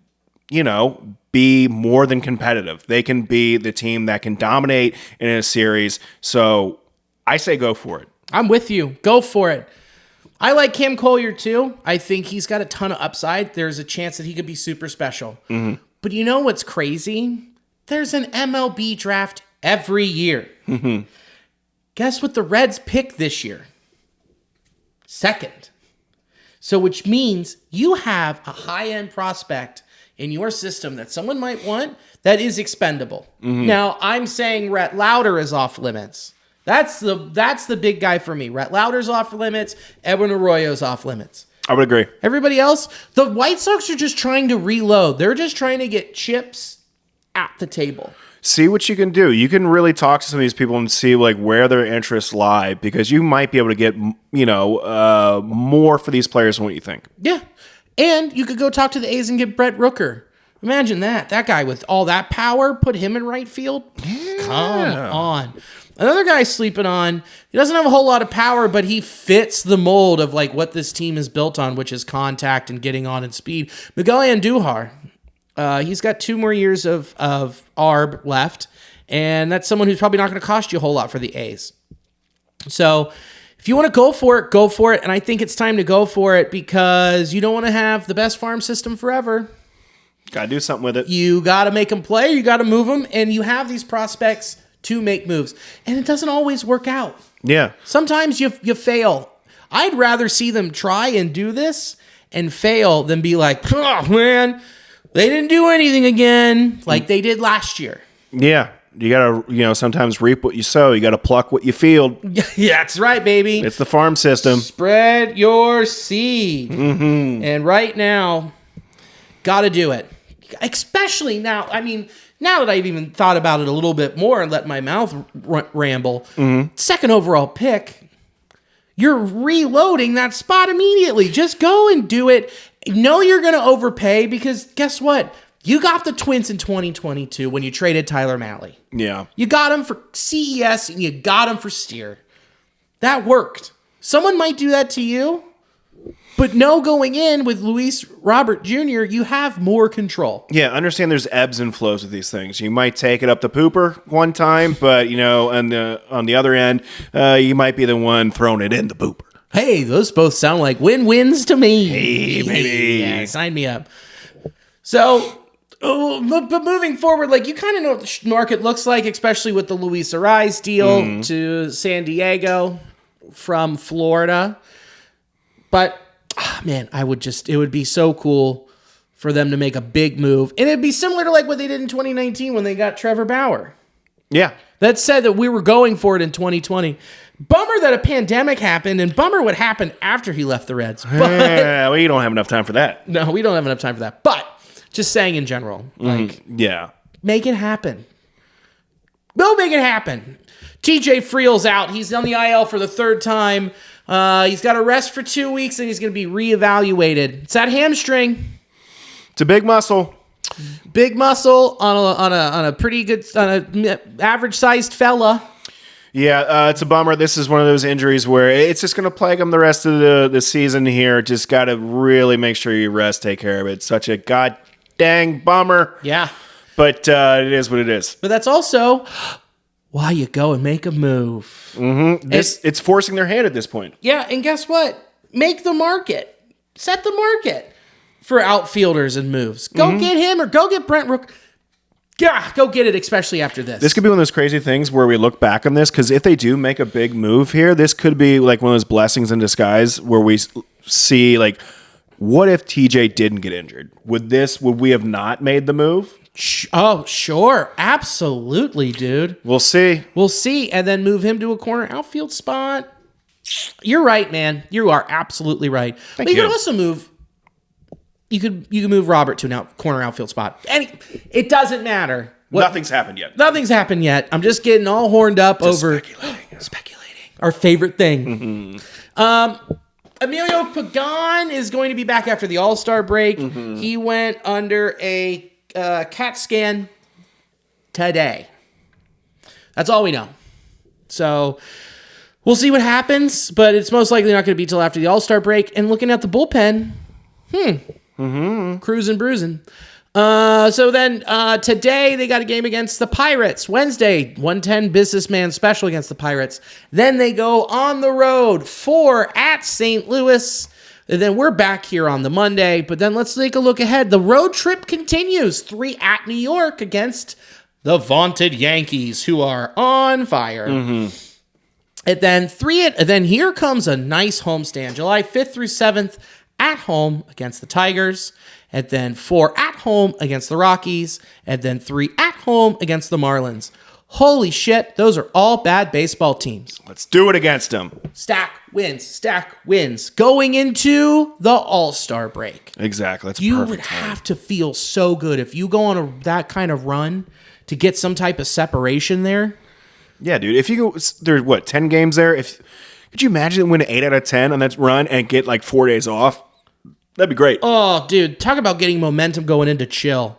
be more than competitive. They can be the team that can dominate in a series. So I say go for it. I'm with you. Go for it. I like Cam Collier too. I think he's got a ton of upside. There's a chance that he could be super special. But you know what's crazy? There's an MLB draft every year. Guess what the Reds pick this year? Second. So which means you have a high-end prospect in your system that someone might want that is expendable. Now, I'm saying Rhett Lauder is off limits. That's the big guy for me. Rhett Lauder's off limits. Edwin Arroyo's off limits. I would agree. Everybody else, the White Sox are just trying to reload. They're just trying to get chips at the table. See what you can do. You can really talk to some of these people and see where their interests lie, because you might be able to get more for these players than what you think. Yeah, and you could go talk to the A's and get Brett Rooker. Imagine that. That guy with all that power, put him in right field. Yeah. Come on. Another guy sleeping on, he doesn't have a whole lot of power, but he fits the mold of what this team is built on, which is contact and getting on and speed. Miguel Andujar. He's got 2 more years of ARB left, and that's someone who's probably not going to cost you a whole lot for the A's. So if you want to go for it, go for it. And I think it's time to go for it because you don't want to have the best farm system forever. Got to do something with it. You got to make them play. You got to move them. And you have these prospects to make moves. And it doesn't always work out. Yeah. Sometimes you fail. I'd rather see them try and do this and fail than be like, oh, man, they didn't do anything again like they did last year. Yeah. You got to, sometimes reap what you sow. You got to pluck what you field. Yeah, that's right, baby. It's the farm system. Spread your seed. Mm-hmm. And right now, got to do it. Especially now, now that I've even thought about it a little bit more and let my mouth ramble, second overall pick, you're reloading that spot immediately. Just go and do it. Know you're going to overpay because guess what? You got the Twins in 2022 when you traded Tyler Mahle. Yeah. You got him for CES and you got him for Steer. That worked. Someone might do that to you, but no, going in with Luis Robert Jr., you have more control. Yeah, understand there's ebbs and flows with these things. You might take it up the pooper one time, but, on the other end, you might be the one throwing it in the pooper. Hey, those both sound like win-wins to me. Hey, baby. Yeah, sign me up. So... but moving forward, you kind of know what the market looks like, especially with the Luis Ariz deal to San Diego from Florida. But, man, it would be so cool for them to make a big move. And it'd be similar to what they did in 2019 when they got Trevor Bauer. Yeah. That said that we were going for it in 2020. Bummer that a pandemic happened, and bummer what happened after he left the Reds. But, well, you don't have enough time for that. No, we don't have enough time for that. But... just saying in general, yeah, make it happen. Go make it happen. TJ Friel's out. He's on the IL for the third time. He's got to rest for 2 weeks, and he's going to be reevaluated. It's that hamstring. It's a big muscle. Big muscle on a pretty good, average sized fella. Yeah, it's a bummer. This is one of those injuries where it's just going to plague him the rest of the season here. Just got to really make sure you rest, take care of it. It's such a god dang bummer. Yeah. But it is what it is. But that's also why you go and make a move. Mm-hmm. It's forcing their hand at this point. Yeah, and guess what? Make the market. Set the market for outfielders and moves. Go get him or go get Brent Rook. Yeah, go get it, especially after this. This could be one of those crazy things where we look back on this, because if they do make a big move here, this could be one of those blessings in disguise where we see, what if TJ didn't get injured? Would we have not made the move? Oh, sure. Absolutely, dude. We'll see. We'll see. And then move him to a corner outfield spot. You're right, man. You are absolutely right. Thank you you. could also move... You could move Robert to a corner outfield spot. It doesn't matter. Nothing's happened yet. Nothing's happened yet. I'm just getting all horned up over speculating. Our favorite thing. Mm-hmm. Emilio Pagan is going to be back after the All-Star break. Mm-hmm. He went under a CAT scan today. That's all we know. So we'll see what happens, but it's most likely not going to be till after the All-Star break. And looking at the bullpen, cruising, bruising. So then today they got a game against the Pirates. Wednesday, 110 businessman special against the Pirates. Then they go on the road 4 at St. Louis. And then we're back here on the Monday. But then let's take a look ahead. The road trip continues. 3 at New York against the vaunted Yankees, who are on fire. Mm-hmm. And then here comes a nice homestand. July 5th through 7th. At home against the Tigers, and then 4 at home against the Rockies, and then 3 at home against the Marlins. Holy shit, those are all bad baseball teams. Let's do it against them. Stack wins. Going into the All-Star break. Exactly. That's you perfect would time. have to feel so good if you go on that kind of run to get some type of separation there. Yeah, dude. If you go, there's 10 games there? Could you imagine winning 8 out of 10 on that run and get 4 days off? That'd be great. Oh, dude, talk about getting momentum going into chill.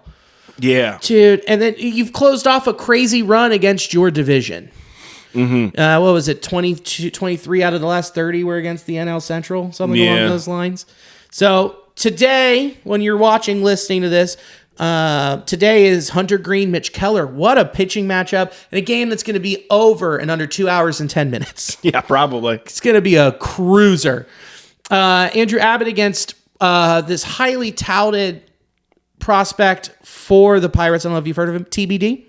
Yeah. Dude, and then you've closed off a crazy run against your division. Mm-hmm. What was it, 23 out of the last 30 were against the NL Central? Something along those lines. So today, when you're listening to this, today is Hunter Green, Mitch Keller. What a pitching matchup. And a game that's going to be over in under 2 hours and 10 minutes. Yeah, probably. It's going to be a cruiser. Andrew Abbott against this highly touted prospect for the Pirates. I don't know if you've heard of him. TBD.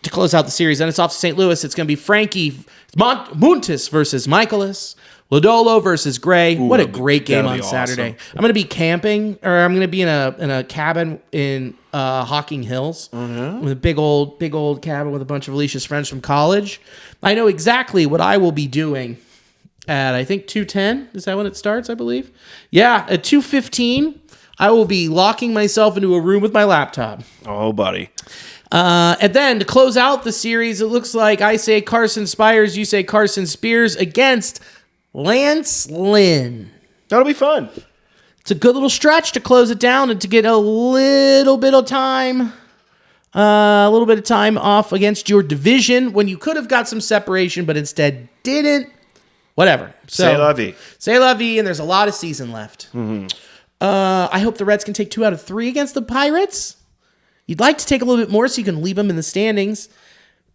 to close out the series. Then it's off to St. Louis. It's going to be Frankie Muntis versus Michaelis. Lodolo versus Gray. What a great game on Saturday. Awesome. I'm going to be camping, or I'm going to be in a cabin in Hocking Hills with a big old cabin with a bunch of Alicia's friends from college. I know exactly what I will be doing at, I think, 2:10. Is that when it starts, I believe? Yeah, at 2:15, I will be locking myself into a room with my laptop. Oh, buddy. And then to close out the series, it looks like I say Carson Spires, you say Carson Spears against Lance Lynn. That'll be fun. It's a good little stretch to close it down and to get a little bit of time off against your division when you could have got some separation, but instead didn't. Whatever. So, say la vie. Say la vie, and there's a lot of season left. Mm-hmm. I hope the Reds can take 2 out of 3 against the Pirates. You'd like to take a little bit more so you can leave them in the standings.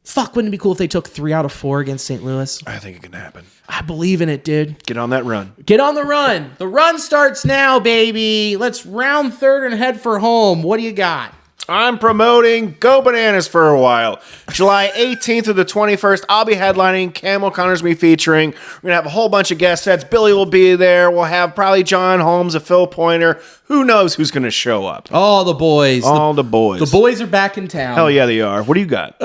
Fuck, wouldn't it be cool if they took 3 out of 4 against St. Louis? I think it can happen. I believe in it, dude. Get on that run. Get on the run. The run starts now, baby. Let's round third and head for home. What do you got? I'm promoting Go Bananas for a while. July 18th to the 21st, I'll be headlining. Cam O'Connor's me featuring. We're going to have a whole bunch of guest sets. Billy will be there. We'll have probably John Holmes, a Phil Pointer. Who knows who's going to show up? All the boys. The boys. The boys are back in town. Hell yeah, they are. What do you got?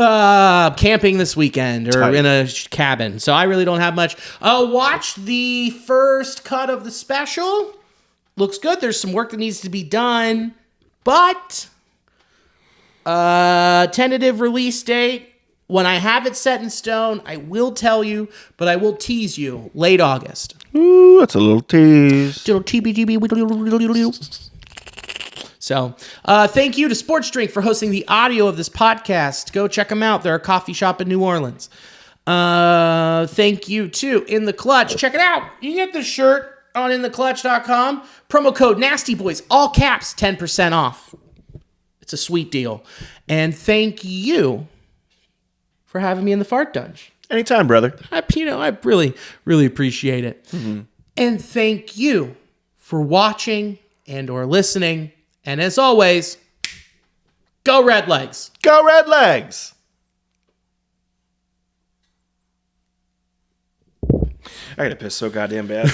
Camping this weekend or in a cabin. So I really don't have much. Watch the first cut of the special. Looks good. There's some work that needs to be done. But... tentative release date. When I have it set in stone, I will tell you, but I will tease you late August. Ooh, that's a little tease. Little TBGB. So, thank you to Sports Drink for hosting the audio of this podcast. Go check them out. They're a coffee shop in New Orleans. Thank you to In the Clutch. Check it out. You can get the shirt on intheclutch.com. Promo code NastyBoys, all caps, 10% off. It's a sweet deal. And thank you for having me in the Fart Dunge. Anytime, brother. I really, really appreciate it. Mm-hmm. And thank you for watching and or listening. And as always, go Red Legs. Go Red Legs. I gotta piss so goddamn bad.